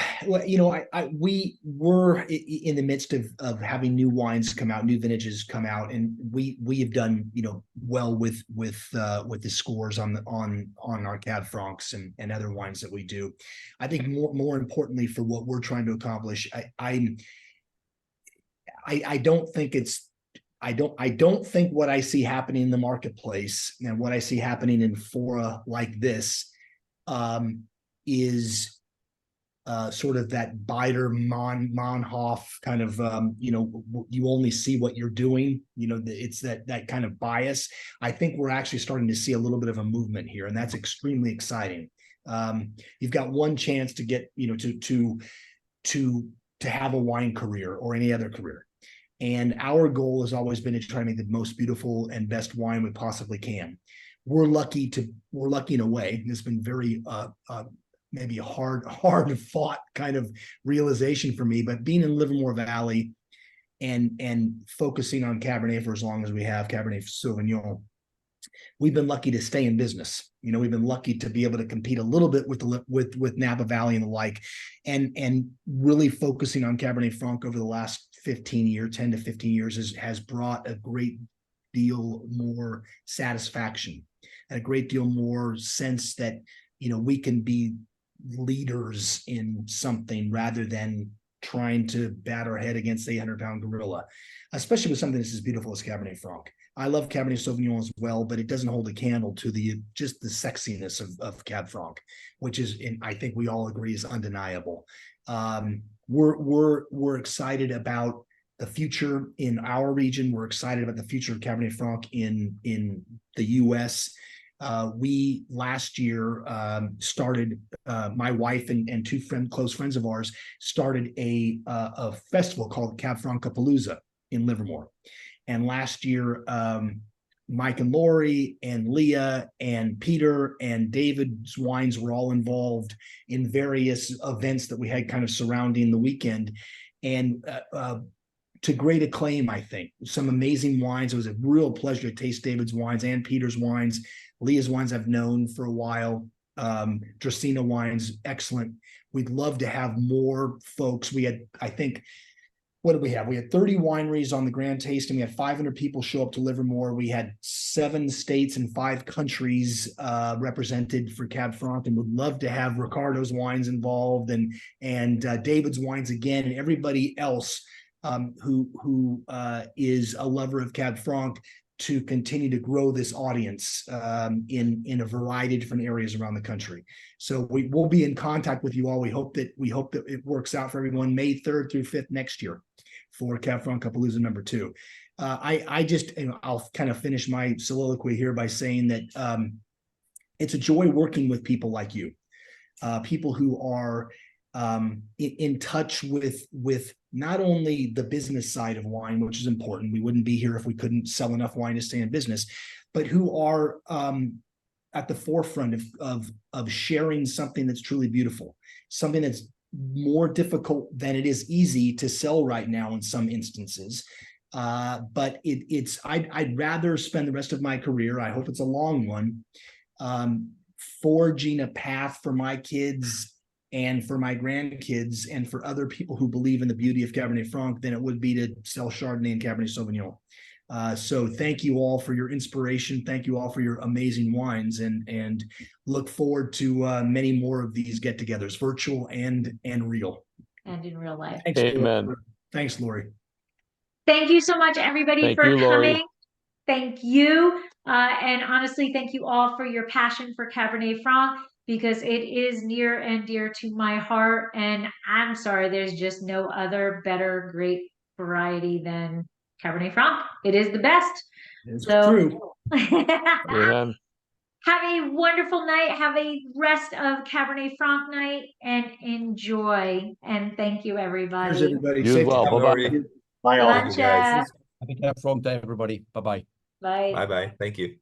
we were in the midst of having new wines come out, new vintages come out, and we have done, well with the scores on our Cab Francs and other wines that we do. I think more importantly for what we're trying to accomplish, I don't think it's, I don't think what I see happening in the marketplace and what I see happening in fora like this is sort of that Beider Monhof kind of, you only see what you're doing, it's that kind of bias. I think we're actually starting to see a little bit of a movement here, and that's extremely exciting. You've got one chance to get, to have a wine career or any other career. And our goal has always been to try to make the most beautiful and best wine we possibly can. We're lucky in a way. It's been very, maybe a hard fought kind of realization for me, but being in Livermore Valley and focusing on Cabernet for as long as we have, Cabernet Sauvignon, we've been lucky to stay in business. We've been lucky to be able to compete a little bit with Napa Valley and the like, and really focusing on Cabernet Franc over the last 10 to 15 years has brought a great deal more satisfaction and a great deal more sense that, we can be leaders in something rather than trying to bat our head against the 800-pound gorilla, especially with something that's as beautiful as Cabernet Franc. I love Cabernet Sauvignon as well, but it doesn't hold a candle to just the sexiness of Cab Franc, which is, I think we all agree, is undeniable. We're excited about the future in our region. We're excited about the future of Cabernet Franc in the U.S. We last year started, my wife and two close friends of ours started a festival called Cab Francapalooza in Livermore. And last year, Mike and Lori and Leah and Peter and David's Wines were all involved in various events that we had kind of surrounding the weekend. And to great acclaim, I think. Some amazing wines. It was a real pleasure to taste David's wines and Peter's wines. Leah's wines I've known for a while. Dracaena Wines, excellent. We'd love to have more folks. We had, I think, what did we have? We had 30 wineries on the grand tasting. We had 500 people show up to Livermore. We had 7 states and 5 countries represented for Cab Franc, and would love to have Ricardo's wines involved and David's wines again, and everybody else who is a lover of Cab Franc, to continue to grow this audience in a variety of different areas around the country. So we will be in contact with you all. We hope that it works out for everyone. May 3rd through 5th next year for Cab Francapalooza #2. I'll kind of finish my soliloquy here by saying that it's a joy working with people like you, people who are in touch with not only the business side of wine, which is important. We wouldn't be here if we couldn't sell enough wine to stay in business, but who are at the forefront of sharing something that's truly beautiful, something that's more difficult than it is easy to sell right now in some instances. But I'd rather spend the rest of my career, I hope it's a long one, forging a path for my kids and for my grandkids and for other people who believe in the beauty of Cabernet Franc than it would be to sell Chardonnay and Cabernet Sauvignon. So thank you all for your inspiration. Thank you all for your amazing wines, and look forward to many more of these get-togethers, virtual and real. And in real life. Thanks, Amen. Lori. Thanks, Lori. Thank you so much, everybody, for Lori. coming. Thank you. And honestly, thank you all for your passion for Cabernet Franc, because it is near and dear to my heart. And I'm sorry, there's just no other better great variety than Cabernet Franc. It is the best. It's true. Amen. Have a wonderful night. Have a rest of Cabernet Franc night and enjoy. And thank you, everybody. Cheers, everybody. You as Safe well. travel. Bye-bye. Bye all. Thank you, guys. Happy Cab Franc Day, everybody. Bye-bye. Bye. Bye-bye. Thank you.